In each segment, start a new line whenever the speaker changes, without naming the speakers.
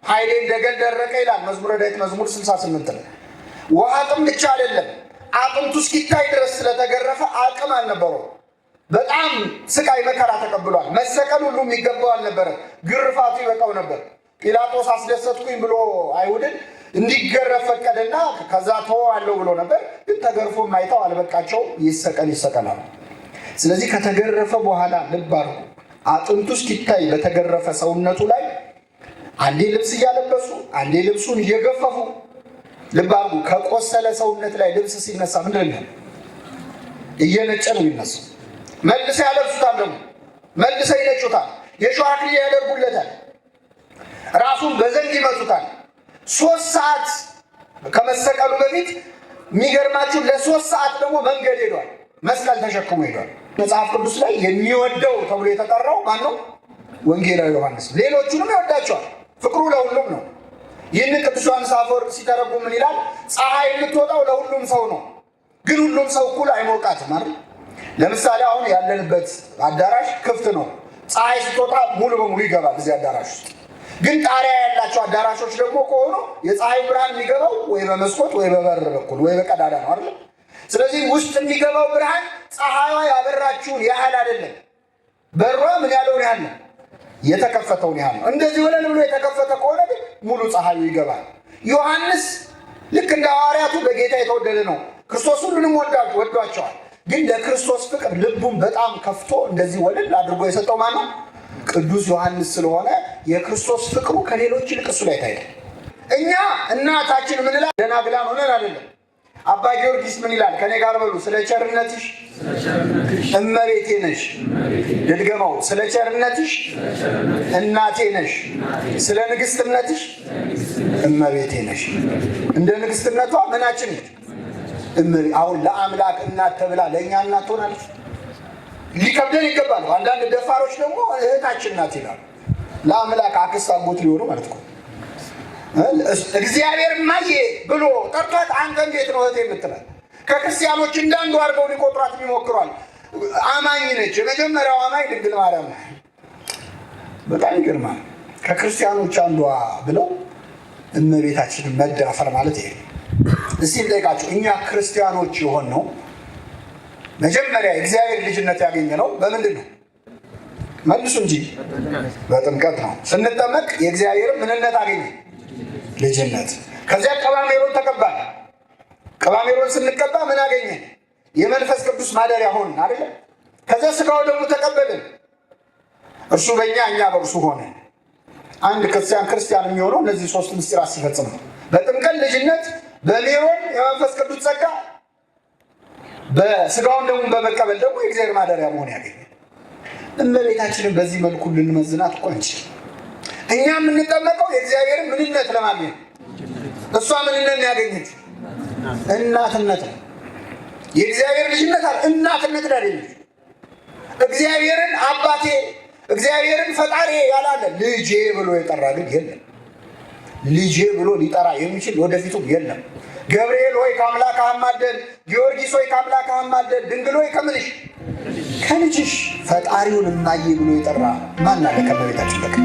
ኃይሌ እንደገል ደረቀ ይላል መዝሙረ ዳዊት መዝሙር 68 ላይ። ውሃ ጥም ብቻ አይደለም፣ አጥንቱ እስኪታይ ድረስ ስለተገረፈ አቅም አልነበረው። በጣም ስቃይ መከራ ተቀብሏል። መሰቀል ሁሉ የሚገባው አልነበረም። ግርፋቱ ይበቃው ነበር። ጲላጦስ አስደሰትኩኝ ብሎ አይሁድን እንዲገረፍ ፈቀደና ከዛ ተወዋለሁ ብሎ ነበር። ግን ተገርፎ ማይተው አልበቃቸው። ይሰቀላል። ስለዚህ ከተገረፈ በኋላ ልብ አድርጉ፣ አጥንቱ እስኪታይ በተገረፈ ሰውነቱ ላይ አንዴ ልብስ እያለበሱ አንዴ ልብሱን እየገፈፉ ልብ አድርጉ። ከቆሰለ ሰውነት ላይ ልብስ ሲነሳ ምንድን ነው? እየነጨ ነው የሚነሳው። መልሰው ያለብሱታል፣ ደግሞ መልሰው ይነጩታል። የሾህ አክሊል ያደርጉለታል። ራሱን በዘንግ ይመቱታል። 3 ሰዓት ከመሰቀሉ በፊት የሚገርማችሁ ለ3 ሰዓት ደግሞ መንገድ ሄዷል። መስቀል ተሸክሞ ሄዷል። መጽሐፍ ቅዱስ ላይ የሚወደው ተብሎ የተጠራው ማን ነው? ወንጌላዊ ዮሐንስ። ሌሎቹንም ይወዳቸዋል። ፍቅሩ ለሁሉም ነው። ይህንን ቅዱስ ዮሐንስ አፈወርቅ ሲተረጉም ምን ይላል? ፀሐይ የምትወጣው ለሁሉም ሰው ነው፣ ግን ሁሉም ሰው እኩል አይሞቃትም አይደል? ለምሳሌ አሁን ያለንበት አዳራሽ ክፍት ነው። ፀሐይ ስትወጣ ሙሉ በሙሉ ይገባል እዚህ አዳራሽ ውስጥ። ግን ጣሪያ ያላቸው አዳራሾች ደግሞ ከሆኑ የፀሐይ ብርሃን የሚገባው ወይ በመስኮት ወይ በበር በኩል ወይ በቀዳዳ ነው አይደል? ስለዚህ ውስጥ የሚገባው ብርሃን ፀሐይዋ ያበራችውን ያህል አይደለም። በሯ ምን ያለውን ያህል ነው? የተከፈተውን ያህል ነው። እንደዚህ ወለል ብሎ የተከፈተ ከሆነ ግን ሙሉ ፀሐዩ ይገባል። ዮሐንስ ልክ እንደ ሐዋርያቱ በጌታ የተወደደ ነው። ክርስቶስ ሁሉንም ወዷቸዋል። ግን ለክርስቶስ ፍቅር ልቡን በጣም ከፍቶ እንደዚህ ወለል አድርጎ የሰጠው ማን ነው? ቅዱስ ዮሐንስ ስለሆነ የክርስቶስ ፍቅሩ ከሌሎች ይልቅ እሱ ላይ ታይቷል። እኛ እናታችን ምን ይላል? ደናግላን ሆነን አይደለም። አባ ጊዮርጊስ ምን ይላል? ከኔ ጋር በሉ። ስለ ቸርነትሽ እመቤቴ ነሽ። ድድገመው። ስለ ቸርነትሽ እናቴ ነሽ፣ ስለ ንግስትነትሽ እመቤቴ ነሽ። እንደ ንግስትነቷ ምናችን ነች? አሁን ለአምላክ እናት ተብላ ለእኛ እናት ሆናለች። ሊከብደን ይገባል። አንዳንድ ደፋሮች ደግሞ እህታችን ናት ይላሉ። ለአምላክ አክስት አጎት ሊሆኑ ማለት ነው። እግዚአብሔር ማየ ብሎ ጠርቷት አንተ እንዴት ነው እህቴ የምትላት? ከክርስቲያኖች እንዳንዱ አድርገው ሊቆጥሯት ይሞክሯል። አማኝ ነች። የመጀመሪያው አማኝ ድንግል ማርያም ነው። በጣም ይገርማል። ከክርስቲያኖች አንዷ ብለው እመቤታችንን መዳፈር ማለት ይሄ። እስቲ እንጠይቃችሁ፣ እኛ ክርስቲያኖች የሆን ነው መጀመሪያ እግዚአብሔር ልጅነት ያገኘ ነው በምንድን ነው? መልሱ እንጂ። በጥምቀት ነው። ስንጠመቅ የእግዚአብሔር ምንነት አገኘ? ልጅነት። ከዚያ ቀባሜሮን ተቀባል። ቀባሜሮን ስንቀባ ምን አገኘ? የመንፈስ ቅዱስ ማደሪያ ሆን አይደለ? ከዚያ ስጋው ደግሞ ተቀበልን። እርሱ በእኛ እኛ በእርሱ ሆነ። አንድ ክርስቲያን የሚሆነው እነዚህ 3 ምስጢራት ሲፈጽም ነው። በጥምቀት ልጅነት፣ በሜሮን የመንፈስ ቅዱስ ጸጋ፣ በስጋውን ደግሞ በመቀበል ደግሞ የእግዚአብሔር ማደሪያ መሆን ያገኘ። እመቤታችንን በዚህ መልኩ ልንመዝናት እኮ አንችልም። እኛ የምንጠመቀው የእግዚአብሔርን ምንነት ለማግኘት፣ እሷ ምንነት ያገኘች እናትነት ነው። የእግዚአብሔር ልጅነት አለ፣ እናትነት ያገኘች። እግዚአብሔርን አባቴ እግዚአብሔርን ፈጣሪ ያላለ ልጄ ብሎ የጠራ ግን የለም። ልጄ ብሎ ሊጠራ የሚችል ወደፊቱም የለም። ገብርኤል ሆይ ከአምላክ አማልደን፣ ጊዮርጊስ ሆይ ከአምላክ አማልደን፣ ድንግል ሆይ ከምንሽ ከልጅሽ ፈጣሪውን እናየ ብሎ የጠራ ማን አለ ከመቤታችን በቀር?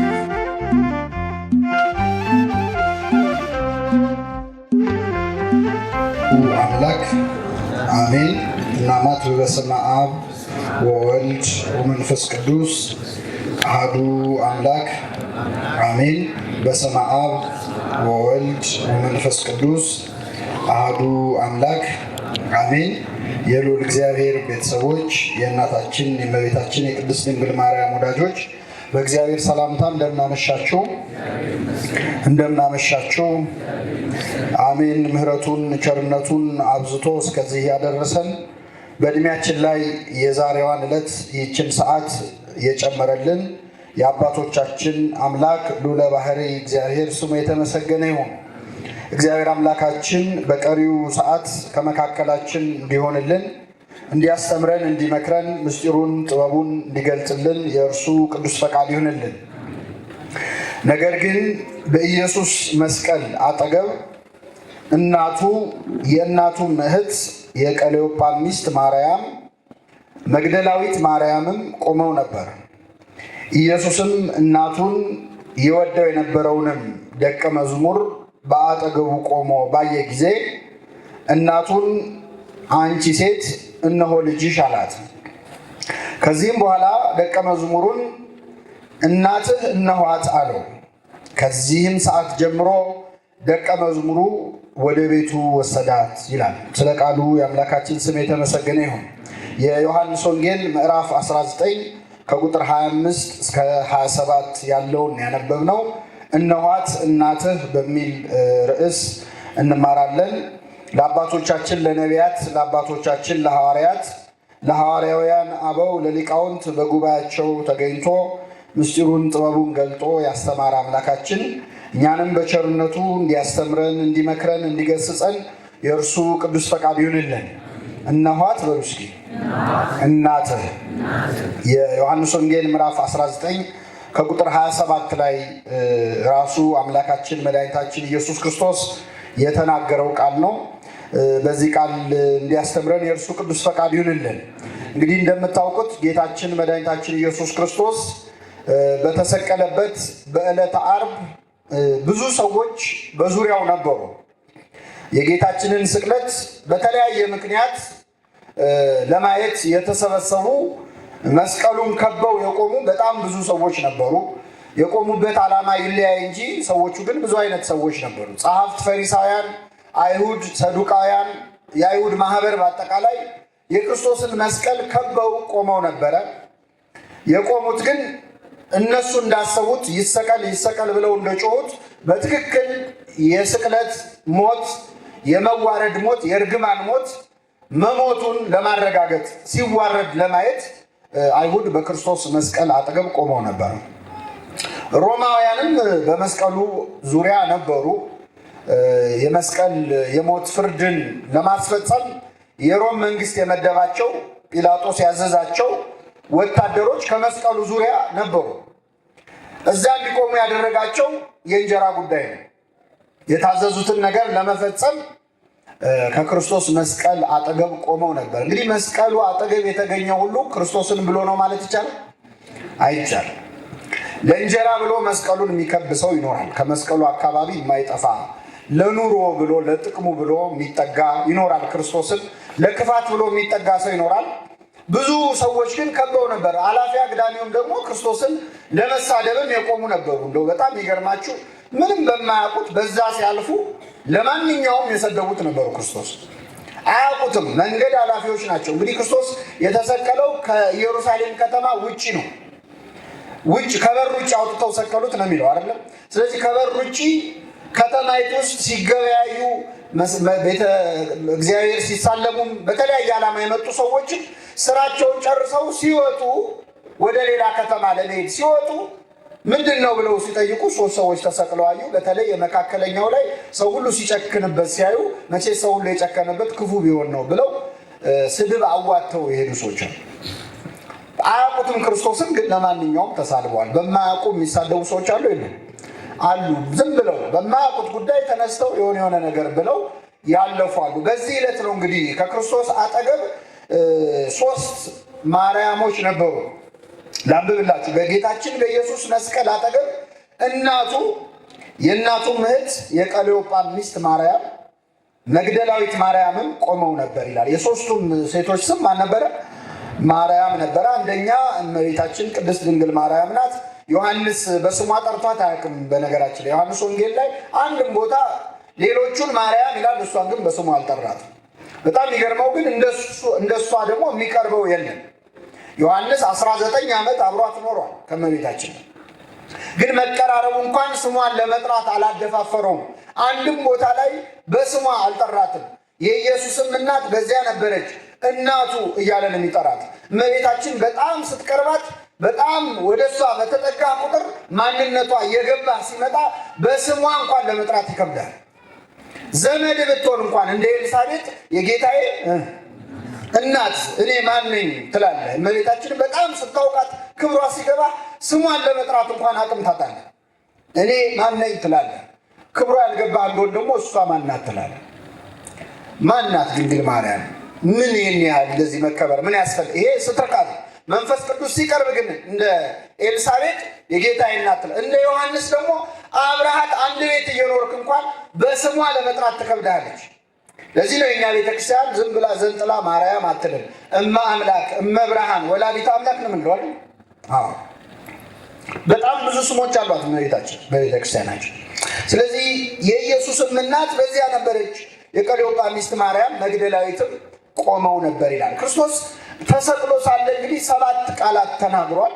አምላክ አሜን። እናማት በስመ አብ ወወልድ ወመንፈስ ቅዱስ አሐዱ አምላክ አሜን። በስመ አብ ወወልድ ወመንፈስ ቅዱስ አሐዱ አምላክ አሜን። የልዑል እግዚአብሔር ቤተሰቦች፣ የእናታችን የእመቤታችን የቅድስት ድንግል ማርያም ወዳጆች በእግዚአብሔር ሰላምታ እንደምናመሻችሁ አሜን። ምሕረቱን ቸርነቱን አብዝቶ እስከዚህ ያደረሰን በእድሜያችን ላይ የዛሬዋን ዕለት ይህችን ሰዓት የጨመረልን የአባቶቻችን አምላክ ልዑለ ባሕርይ እግዚአብሔር ስሙ የተመሰገነ ይሁን። እግዚአብሔር አምላካችን በቀሪው ሰዓት ከመካከላችን እንዲሆንልን፣ እንዲያስተምረን፣ እንዲመክረን፣ ምስጢሩን ጥበቡን እንዲገልጽልን የእርሱ ቅዱስ ፈቃድ ይሁንልን። ነገር ግን በኢየሱስ መስቀል አጠገብ እናቱ የእናቱም እህት የቀሌዮጳ ሚስት ማርያም መግደላዊት ማርያምም ቆመው ነበር። ኢየሱስም እናቱን ይወደው የነበረውንም ደቀ መዝሙር በአጠገቡ ቆሞ ባየ ጊዜ እናቱን አንቺ ሴት እነሆ ልጅሽ አላት። ከዚህም በኋላ ደቀ መዝሙሩን እናትህ እነኋት አለው። ከዚህም ሰዓት ጀምሮ ደቀ መዝሙሩ ወደ ቤቱ ወሰዳት ይላል። ስለ ቃሉ የአምላካችን ስም የተመሰገነ ይሁን። የዮሐንስ ወንጌል ምዕራፍ 19 ከቁጥር 25 እስከ 27 ያለውን ያነበብነው እነኋት እናትህ በሚል ርዕስ እንማራለን። ለአባቶቻችን ለነቢያት፣ ለአባቶቻችን ለሐዋርያት፣ ለሐዋርያውያን አበው፣ ለሊቃውንት በጉባኤያቸው ተገኝቶ ምስጢሩን ጥበቡን ገልጦ ያስተማረ አምላካችን እኛንም በቸርነቱ እንዲያስተምረን፣ እንዲመክረን፣ እንዲገስጸን የእርሱ ቅዱስ ፈቃድ ይሁንልን። እነኋት በሉ እስኪ እናትህ። የዮሐንስ ወንጌል ምዕራፍ 19 ከቁጥር 27 ላይ ራሱ አምላካችን መድኃኒታችን ኢየሱስ ክርስቶስ የተናገረው ቃል ነው። በዚህ ቃል እንዲያስተምረን የእርሱ ቅዱስ ፈቃድ ይሁንልን። እንግዲህ እንደምታውቁት ጌታችን መድኃኒታችን ኢየሱስ ክርስቶስ በተሰቀለበት በዕለተ ዓርብ ብዙ ሰዎች በዙሪያው ነበሩ። የጌታችንን ስቅለት በተለያየ ምክንያት ለማየት የተሰበሰቡ መስቀሉን ከበው የቆሙ በጣም ብዙ ሰዎች ነበሩ። የቆሙበት ዓላማ ይለያይ እንጂ ሰዎቹ ግን ብዙ አይነት ሰዎች ነበሩ። ጸሐፍት፣ ፈሪሳውያን፣ አይሁድ፣ ሰዱቃውያን፣ የአይሁድ ማህበር በአጠቃላይ የክርስቶስን መስቀል ከበው ቆመው ነበረ። የቆሙት ግን እነሱ እንዳሰቡት ይሰቀል ይሰቀል ብለው እንደጮሁት በትክክል የስቅለት ሞት፣ የመዋረድ ሞት፣ የእርግማን ሞት መሞቱን ለማረጋገጥ ሲዋረድ ለማየት አይሁድ በክርስቶስ መስቀል አጠገብ ቆመው ነበር። ሮማውያንም በመስቀሉ ዙሪያ ነበሩ። የመስቀል የሞት ፍርድን ለማስፈጸም የሮም መንግስት የመደባቸው ጲላጦስ ያዘዛቸው ወታደሮች ከመስቀሉ ዙሪያ ነበሩ። እዛ እንዲቆሙ ያደረጋቸው የእንጀራ ጉዳይ ነው። የታዘዙትን ነገር ለመፈጸም ከክርስቶስ መስቀል አጠገብ ቆመው ነበር። እንግዲህ መስቀሉ አጠገብ የተገኘ ሁሉ ክርስቶስን ብሎ ነው ማለት ይቻላል? አይቻልም። ለእንጀራ ብሎ መስቀሉን የሚከብ ሰው ይኖራል። ከመስቀሉ አካባቢ የማይጠፋ ለኑሮ ብሎ ለጥቅሙ ብሎ የሚጠጋ ይኖራል። ክርስቶስን ለክፋት ብሎ የሚጠጋ ሰው ይኖራል። ብዙ ሰዎች ግን ከበው ነበር። አላፊ አግዳሚውም ደግሞ ክርስቶስን ለመሳደብም የቆሙ ነበሩ። እንደው በጣም ይገርማችሁ፣ ምንም በማያውቁት በዛ ሲያልፉ ለማንኛውም የሰደቡት ነበሩ። ክርስቶስ አያውቁትም። መንገድ ኃላፊዎች ናቸው። እንግዲህ ክርስቶስ የተሰቀለው ከኢየሩሳሌም ከተማ ውጪ ነው። ውጭ ከበር ውጭ አውጥተው ሰቀሉት ነው የሚለው አይደለም። ስለዚህ ከበር ውጭ ከተማይቱ ውስጥ ሲገበያዩ ቤተ እግዚአብሔር ሲሳለሙም በተለያየ ዓላማ የመጡ ሰዎችን ስራቸውን ጨርሰው ሲወጡ ወደ ሌላ ከተማ ለመሄድ ሲወጡ ምንድን ነው ብለው ሲጠይቁ ሶስት ሰዎች ተሰቅለው አዩ። በተለይ የመካከለኛው ላይ ሰው ሁሉ ሲጨክንበት ሲያዩ መቼ ሰው ሁሉ የጨከነበት ክፉ ቢሆን ነው ብለው ስድብ አዋጥተው የሄዱ ሰዎች አሉ። አያውቁትም ክርስቶስን፣ ግን ለማንኛውም ተሳልበዋል። በማያውቁ የሚሳደቡ ሰዎች አሉ የለም? አሉ። ዝም ብለው በማያውቁት ጉዳይ ተነስተው የሆነ ነገር ብለው ያለፏሉ። በዚህ ዕለት ነው እንግዲህ ከክርስቶስ አጠገብ ሶስት ማርያሞች ነበሩ። ላንብብላችሁ። በጌታችን በኢየሱስ መስቀል አጠገብ እናቱ፣ የእናቱ እህት የቀሌዮጳ ሚስት ማርያም፣ መግደላዊት ማርያምም ቆመው ነበር ይላል። የሶስቱም ሴቶች ስም ማን ነበረ? ማርያም ነበረ። አንደኛ እመቤታችን ቅድስት ድንግል ማርያም ናት። ዮሐንስ በስሟ ጠርቷት አያውቅም። በነገራችን ላይ ዮሐንስ ወንጌል ላይ አንድም ቦታ ሌሎቹን ማርያም ይላል፣ እሷን ግን በስሟ አልጠራትም። በጣም የሚገርመው ግን እንደሷ ደግሞ የሚቀርበው የለም። ዮሐንስ 19 ዓመት አብሯት ኖሯል ከእመቤታችን፣ ግን መቀራረቡ እንኳን ስሟን ለመጥራት አላደፋፈረውም። አንድም ቦታ ላይ በስሟ አልጠራትም። የኢየሱስም እናት በዚያ ነበረች፣ እናቱ እያለ ነው የሚጠራት። እመቤታችን በጣም ስትቀርባት፣ በጣም ወደ እሷ በተጠጋ ቁጥር ማንነቷ እየገባ ሲመጣ በስሟ እንኳን ለመጥራት ይከብዳል። ዘመድ ብትሆን እንኳን እንደ ኤልሳቤጥ የጌታዬ እናት እኔ ማን ነኝ ትላለህ። እመቤታችን በጣም ስታውቃት ክብሯ ሲገባ ስሟን ለመጥራት እንኳን አቅም ታጣለህ። እኔ ማን ነኝ ትላለህ። ክብሯ ያልገባህ እንደሆን ደግሞ እሷ ማናት ትላለህ። ማናት ድንግል ማርያም? ምን ይህን ያህል እንደዚህ መከበር ምን ያስፈልግ? ይሄ ስትርቃት
መንፈስ ቅዱስ ሲቀርብ ግን እንደ ኤልሳቤጥ የጌታዬ እናት፣ እንደ ዮሐንስ ደግሞ አብረሃት አንድ ቤት እየኖርክ እንኳን በስሟ ለመጥራት ትከብዳለች። ለዚህ ነው የኛ ቤተክርስቲያን ዝም ብላ ዘንጥላ ማርያም አትልም። እማ አምላክ፣ እመ ብርሃን፣ ወላዲተ አምላክ ነው የምንለው። አዎ በጣም ብዙ ስሞች አሏት እመቤታችን በቤተክርስቲያናችን። ስለዚህ የኢየሱስም እናት በዚያ ነበረች። የቀሌዮጳ ሚስት ማርያም መግደላዊትም ቆመው ነበር ይላል። ክርስቶስ ተሰቅሎ ሳለ እንግዲህ 7 ቃላት ተናግሯል።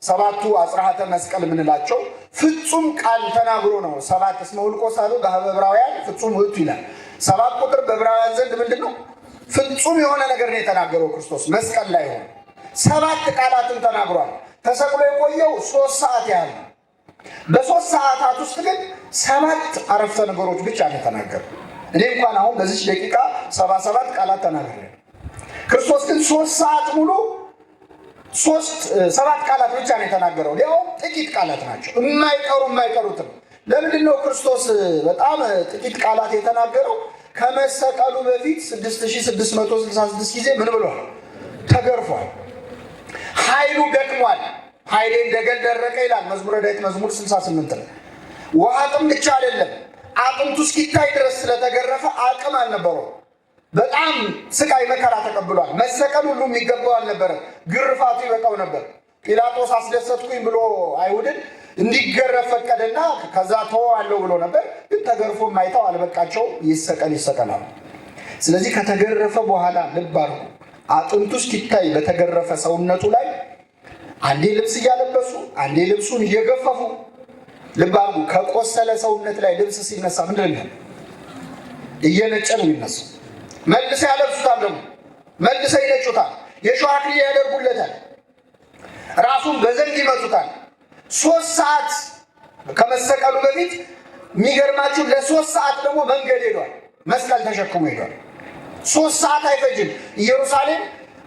7ቱ አጽራሃተ መስቀል የምንላቸው ፍጹም ቃል ተናግሮ ነው። 7 እስመ ውልቆ ሳሉ በኀበ ዕብራውያን ፍጹም ውእቱ ይላል። 7 ቁጥር በዕብራውያን ዘንድ ምንድን ነው? ፍጹም የሆነ ነገር ነው የተናገረው ክርስቶስ መስቀል ላይ ሆኖ 7 ቃላትን ተናግሯል። ተሰቅሎ የቆየው 3 ሰዓት ያህል ነው። በ3 ሰዓታት ውስጥ ግን 7 አረፍተ ነገሮች ብቻ ነው የተናገረው። እኔ እንኳን አሁን በዚህ ደቂቃ 77 ቃላት ተናግሬያለሁ። ክርስቶስ ግን 3 ሰዓት ሙሉ 7 ቃላት ብቻ ነው የተናገረው። ያው ጥቂት ቃላት ናቸው የማይቀሩትም። ለምንድን ነው ክርስቶስ በጣም ጥቂት ቃላት የተናገረው? ከመሰቀሉ በፊት 6666 ጊዜ ምን ብሏል? ተገርፏል። ኃይሉ ደክሟል። ኃይሌ እንደገል ደረቀ ይላል መዝሙረ ዳዊት መዝሙር 68 ላይ። ውሃ ጥም ብቻ አይደለም፣ አጥንቱ እስኪታይ ድረስ ስለተገረፈ አቅም አልነበረው። በጣም ስቃይ መከራ ተቀብሏል። መሰቀል ሁሉ የሚገባው አልነበረም። ግርፋቱ ይበቃው ነበር። ጲላጦስ አስደሰትኩኝ ብሎ አይሁድን እንዲገረፍ ፈቀደና ከዛ ተወዋለሁ ብሎ ነበር። ግን ተገርፎ ማይተው አልበቃቸው። ይሰቀላል። ስለዚህ ከተገረፈ በኋላ ልብ አድርጉ፣ አጥንቱ እስኪታይ በተገረፈ ሰውነቱ ላይ አንዴ ልብስ እያለበሱ አንዴ ልብሱን እየገፈፉ ልብ አድርጉ። ከቆሰለ ሰውነት ላይ ልብስ ሲነሳ ምንድን ነው? እየነጨ ነው የሚነሳው። መልሰው ያለብሱታል፣ ደግሞ መልሰው ይነጩታል። የሾህ አክሊል ያደርጉለታል። ራሱን በዘንግ ይመቱታል። 3 ሰዓት ከመሰቀሉ በፊት የሚገርማችሁ ለ3 ሰዓት ደግሞ መንገድ ሄዷል። መስቀል ተሸክሞ ሄዷል። 3 ሰዓት አይፈጅም። ኢየሩሳሌም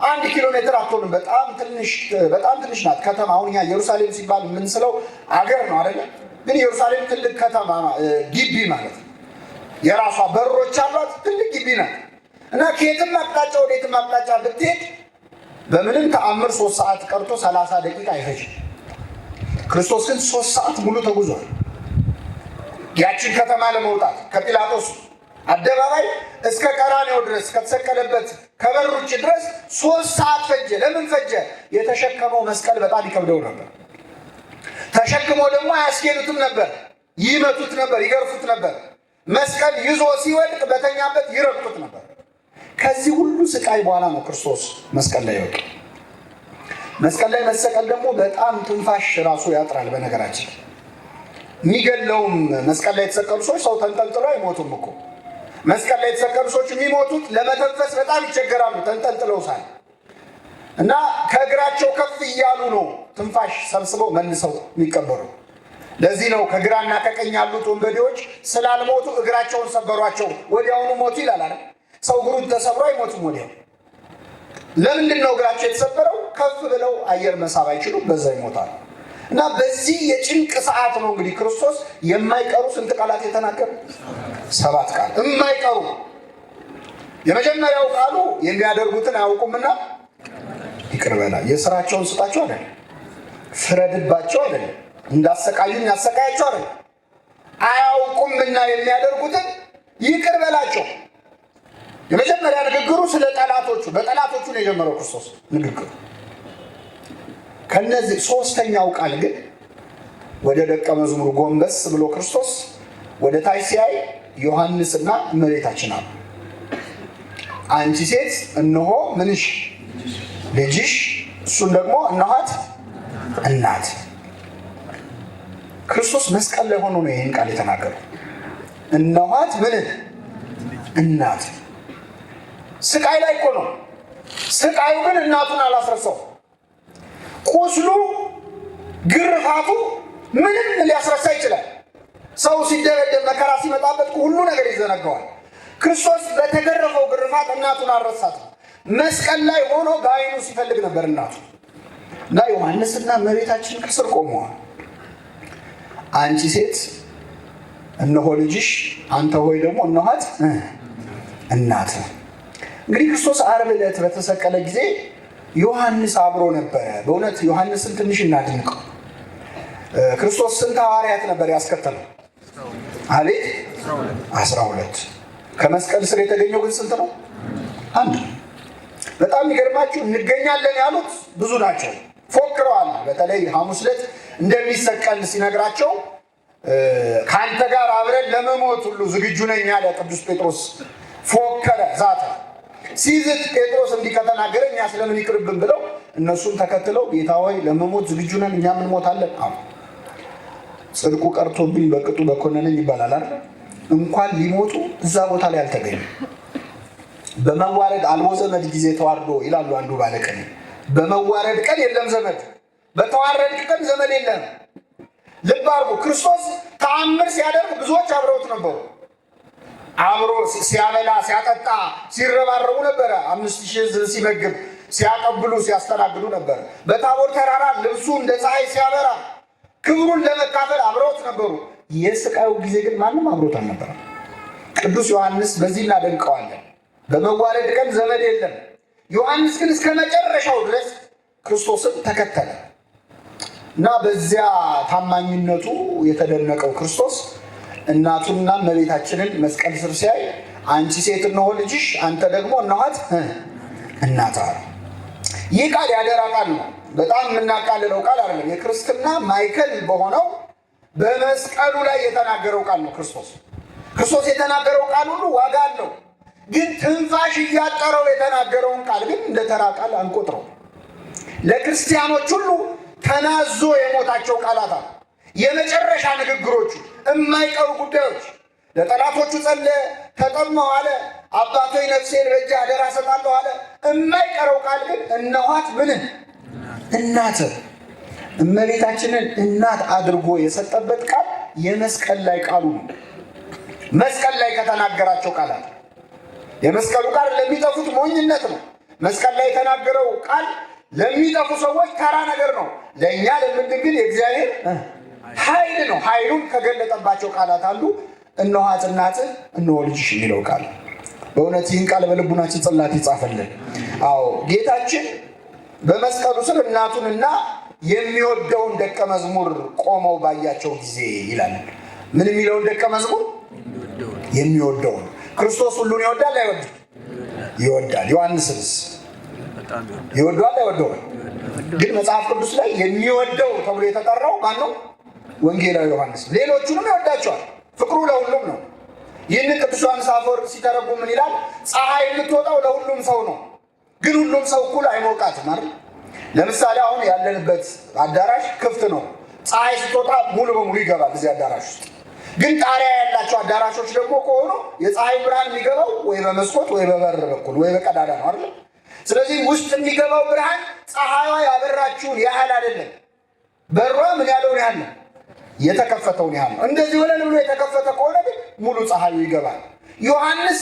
1 ኪሎ ሜትር አትሆንም። በጣም ትንሽ ናት ከተማ። አሁን እኛ ኢየሩሳሌም ሲባል የምንስለው አገር ነው አይደለ? ግን ኢየሩሳሌም ትልቅ ከተማ ግቢ ማለት ነው። የራሷ በሮች አሏት። ትልቅ ግቢ ናት እና ከየትም አቅጣጫ ወደየትም አቅጣጫ ብትሄድ በምንም ተአምር 3 ሰዓት ቀርቶ 30 ደቂቃ አይፈጅም። ክርስቶስ ግን 3 ሰዓት ሙሉ ተጉዟል። ያችን ከተማ ለመውጣት ከጲላጦስ አደባባይ እስከ ቀራንዮ ድረስ ከተሰቀለበት ከበር ውጭ ድረስ 3 ሰዓት ፈጀ። ለምን ፈጀ? የተሸከመው መስቀል በጣም ይከብደው ነበር። ተሸክሞ ደግሞ አያስኬዱትም ነበር። ይመቱት ነበር፣ ይገርፉት ነበር። መስቀል ይዞ ሲወድቅ በተኛበት ይረግጡት ነበር። ከዚህ ሁሉ ስቃይ በኋላ ነው ክርስቶስ መስቀል ላይ ይወድቅ። መስቀል ላይ መሰቀል ደግሞ በጣም ትንፋሽ ራሱ ያጥራል። በነገራችን የሚገለውም መስቀል ላይ የተሰቀሉ ሰዎች ሰው ተንጠልጥሎ አይሞቱም እኮ። መስቀል ላይ የተሰቀሉ ሰዎች የሚሞቱት ለመተንፈስ በጣም ይቸገራሉ ተንጠልጥለው ሳል እና ከእግራቸው ከፍ እያሉ ነው ትንፋሽ ሰብስበው መልሰው የሚቀበሩ። ለዚህ ነው ከግራና ከቀኝ ያሉት ወንበዴዎች ስላልሞቱ እግራቸውን ሰበሯቸው፣ ወዲያውኑ ሞቱ ይላል አይደል? ሰው እግሩ ተሰብሮ አይሞትም ወዲያው። ለምንድን ነው እግራቸው የተሰበረው? ከፍ ብለው አየር መሳብ አይችሉም፣ በዛ ይሞታል። እና በዚህ የጭንቅ ሰዓት ነው እንግዲህ ክርስቶስ የማይቀሩ ስንት ቃላት የተናገረ? 7 ቃል የማይቀሩ። የመጀመሪያው ቃሉ የሚያደርጉትን አያውቁምና ይቅር በላ። የስራቸውን ስጣቸው አይደል? ፍረድባቸው አይደል? እንዳሰቃዩኝ ያሰቃያቸው አይደል? አያውቁምና የሚያደርጉትን ይቅር በላቸው። የመጀመሪያ ንግግሩ ስለ ጠላቶቹ፣ በጠላቶቹ ነው የጀመረው ክርስቶስ ንግግሩ። ከነዚህ 3ኛው ቃል ግን ወደ ደቀ መዝሙሩ ጎንበስ ብሎ ክርስቶስ ወደ ታች ሲያይ ዮሐንስና እመቤታችን አሉ። አንቺ ሴት እነሆ ምንሽ ልጅሽ፣ እሱን ደግሞ እነኋት እናት። ክርስቶስ መስቀል ላይ ሆኖ ነው ይህን ቃል የተናገረው። እነኋት ምን እናት። ስቃይ ላይ እኮ ነው። ስቃዩ ግን እናቱን አላስረሳው። ቁስሉ፣ ግርፋቱ ምንም ሊያስረሳ ይችላል። ሰው ሲደበደብ መከራ ሲመጣበት ሁሉ ነገር ይዘነጋዋል። ክርስቶስ በተገረፈው ግርፋት እናቱን አልረሳትም። መስቀል ላይ ሆኖ በዓይኑ ሲፈልግ ነበር እናቱ እና ዮሐንስና እመቤታችን ከስር ቆመዋል። አንቺ ሴት እነሆ ልጅሽ፣ አንተ ሆይ ደግሞ እነኋት እናት። እንግዲህ ክርስቶስ ዓርብ ዕለት በተሰቀለ ጊዜ
ዮሐንስ አብሮ ነበረ። በእውነት ዮሐንስን ትንሽ እናድንቀው። ክርስቶስ ስንት ሐዋርያት ነበር ያስከተለው? አቤት 12። ከመስቀል ስር የተገኘው ግን ስንት ነው? አንድ። በጣም የሚገርማችሁ እንገኛለን ያሉት ብዙ ናቸው። ፎክረዋል። በተለይ ሐሙስ ዕለት እንደሚሰቀል ሲነግራቸው ከአንተ ጋር አብረን ለመሞት ሁሉ ዝግጁ ነኝ ያለ ቅዱስ ጴጥሮስ ፎከረ፣ ዛተ። ሲዝት ጴጥሮስ እንዲህ ከተናገረ እኛ ስለምን ይቅርብን ብለው እነሱን ተከትለው ጌታ ሆይ ለመሞት ዝግጁ ነን፣ እኛም እንሞታለን አሉ። ጽድቁ ቀርቶብኝ በቅጡ በኮነነኝ ይባላል አይደል? እንኳን ሊሞቱ እዛ ቦታ ላይ አልተገኙም። በመዋረድ አልቦ ዘመድ ጊዜ ተዋርዶ ይላሉ አንዱ ባለቀን። በመዋረድ ቀን የለም ዘመድ፣ በተዋረድ ቀን ዘመድ የለም። ልብ አድርጉ። ክርስቶስ ተአምር ሲያደርግ ብዙዎች አብረውት ነበሩ። አብሮ ሲያበላ ሲያጠጣ ሲረባረቡ ነበረ። 5000 ሕዝብ ሲመግብ ሲያቀብሉ ሲያስተናግዱ ነበር። በታቦር ተራራ ልብሱ እንደ ፀሐይ ሲያበራ ክብሩን ለመካፈል አብረውት ነበሩ። የስቃዩ ጊዜ ግን ማንም አብሮት አልነበረም። ቅዱስ ዮሐንስ በዚህ እናደንቀዋለን። በመዋረድ ቀን ዘመድ የለም። ዮሐንስ ግን እስከ መጨረሻው ድረስ ክርስቶስን ተከተለ እና በዚያ ታማኝነቱ የተደነቀው ክርስቶስ እናቱና እመቤታችንን መስቀል ስር ሲያይ አንቺ ሴት እነሆ ልጅሽ፣ አንተ ደግሞ እነኋት እናትህ አለ። ይህ ቃል ያደራ ቃል ነው። በጣም የምናቃልለው ቃል አይደለም። የክርስትና ማዕከል በሆነው በመስቀሉ ላይ የተናገረው ቃል ነው። ክርስቶስ የተናገረው ቃል ሁሉ ዋጋ አለው። ግን ትንፋሽ እያጠረው የተናገረውን ቃል ግን እንደ ተራ ቃል አንቆጥረው። ለክርስቲያኖች ሁሉ ተናዞ የሞታቸው ቃላት አሉ። የመጨረሻ ንግግሮቹ፣ የማይቀሩ ጉዳዮች። ለጠላቶቹ ጸለየ፣ ተጠማሁ አለ። አባቶይ ነፍሴን በእጅህ አደራ እሰጣለሁ አለ። የማይቀረው ቃል ግን እነኋት ምንን እናትህ። እመቤታችንን እናት አድርጎ የሰጠበት ቃል የመስቀል ላይ ቃሉ ነው። መስቀል ላይ ከተናገራቸው ቃላት የመስቀሉ ቃል ለሚጠፉት ሞኝነት ነው። መስቀል ላይ የተናገረው ቃል ለሚጠፉ ሰዎች ተራ ነገር ነው። ለእኛ ለምንድን ግን የእግዚአብሔር ኃይል ነው። ኃይሉን ከገለጠባቸው ቃላት አንዱ እነኋት እናትህ እነሆ ልጅሽ የሚለው ቃል። በእውነት ይህን ቃል በልቡናችን ጽላት ይጻፈልን። አዎ ጌታችን በመስቀሉ ስር እናቱንና የሚወደውን ደቀ መዝሙር ቆመው ባያቸው ጊዜ ይላል። ምን የሚለውን ደቀ መዝሙር? የሚወደውን። ክርስቶስ ሁሉን ይወዳል አይወድም? ይወዳል። ዮሐንስስ ይወደዋል አይወደውም? ግን መጽሐፍ ቅዱስ ላይ የሚወደው ተብሎ የተጠራው ማን ነው? ወንጌላዊ ዮሐንስ። ሌሎቹንም ይወዳቸዋል። ፍቅሩ ለሁሉም ነው። ይህንን ቅዱስ ዮሐንስ አፈወርቅ ሲተረጉም ምን ይላል? ፀሐይ የምትወጣው ለሁሉም ሰው ነው፣ ግን ሁሉም ሰው እኩል አይሞቃትም አይደል? ለምሳሌ አሁን ያለንበት አዳራሽ ክፍት ነው። ፀሐይ ስትወጣ ሙሉ በሙሉ ይገባል እዚህ አዳራሽ ውስጥ። ግን ጣሪያ ያላቸው አዳራሾች ደግሞ ከሆኑ የፀሐይ ብርሃን የሚገባው ወይ በመስኮት ወይ በበር በኩል ወይ በቀዳዳ ነው አይደል? ስለዚህ ውስጥ የሚገባው ብርሃን ፀሐይዋ ያበራችውን ያህል አይደለም። በሯ ምን ያለውን ያህል ነው? የተከፈተውን ያህል ነው። እንደዚህ ወለል ብሎ የተከፈተ ከሆነ ግን ሙሉ ፀሐዩ ይገባል። ዮሐንስ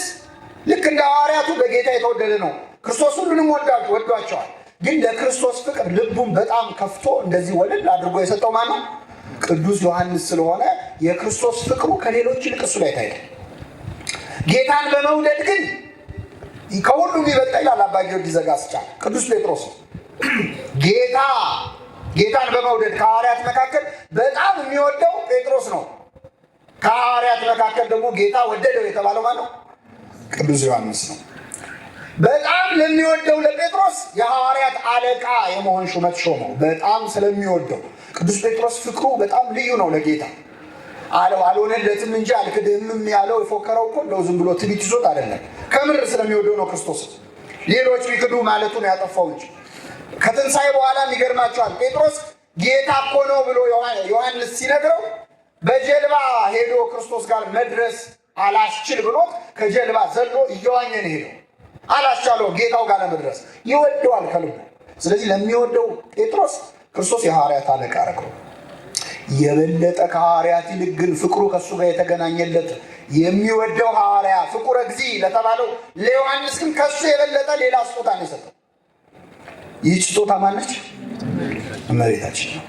ልክ እንደ ሐዋርያቱ በጌታ የተወደደ ነው። ክርስቶስ ሁሉንም ወዷቸዋል። ግን ለክርስቶስ ፍቅር ልቡን በጣም ከፍቶ እንደዚህ ወለል አድርጎ የሰጠው ማን ነው? ቅዱስ ዮሐንስ ስለሆነ የክርስቶስ ፍቅሩ ከሌሎች ይልቅ እሱ ላይ ታይቷል። ጌታን በመውደድ ግን ከሁሉም ይበልጣል ይላል አባ ጊዮርጊስ ዘጋስጫ። ቅዱስ ጴጥሮስ ጌታን በመውደድ ከሐዋርያት መካከል በጣም የሚወደው ጴጥሮስ ነው። ከሐዋርያት መካከል ደግሞ ጌታ ወደደው የተባለው ማን ነው? ቅዱስ ዮሐንስ ነው። በጣም ለሚወደው ለጴጥሮስ የሐዋርያት አለቃ የመሆን ሹመት ሾመው። በጣም ስለሚወደው ቅዱስ ጴጥሮስ ፍቅሩ በጣም ልዩ ነው ለጌታ። አልሆነለትም እንጂ አልክድህምም ያለው የፎከረው እኮ እንደው ዝም ብሎ ትዕቢት ይዞት አይደለም። ከምር ስለሚወደው ነው ክርስቶስ። ሌሎች ቢክዱ ማለቱን ያጠፋው እንጂ ከትንሣኤ በኋላ ይገርማቸዋል። ጴጥሮስ ጌታ እኮ ነው ብሎ ዮሐንስ ሲነግረው በጀልባ ሄዶ ክርስቶስ ጋር መድረስ አላስችል ብሎት ከጀልባ ዘሎ እየዋኘ ነው ሄደው። አላስቻለው ጌታው ጋር ለመድረስ። ይወደዋል ከልቡ። ስለዚህ ለሚወደው ጴጥሮስ ክርስቶስ የሐዋርያት አለቃ አደረገው። የበለጠ ከሐዋርያት ይልቅ ግን ፍቅሩ ከእሱ ጋር የተገናኘለት የሚወደው ሐዋርያ ፍቁረ እግዚእ ለተባለው ለዮሐንስ ግን ከእሱ የበለጠ ሌላ ስጦታ ነው የሰጠው። ይህች ስጦታ ማነች? እመቤታችን ነው።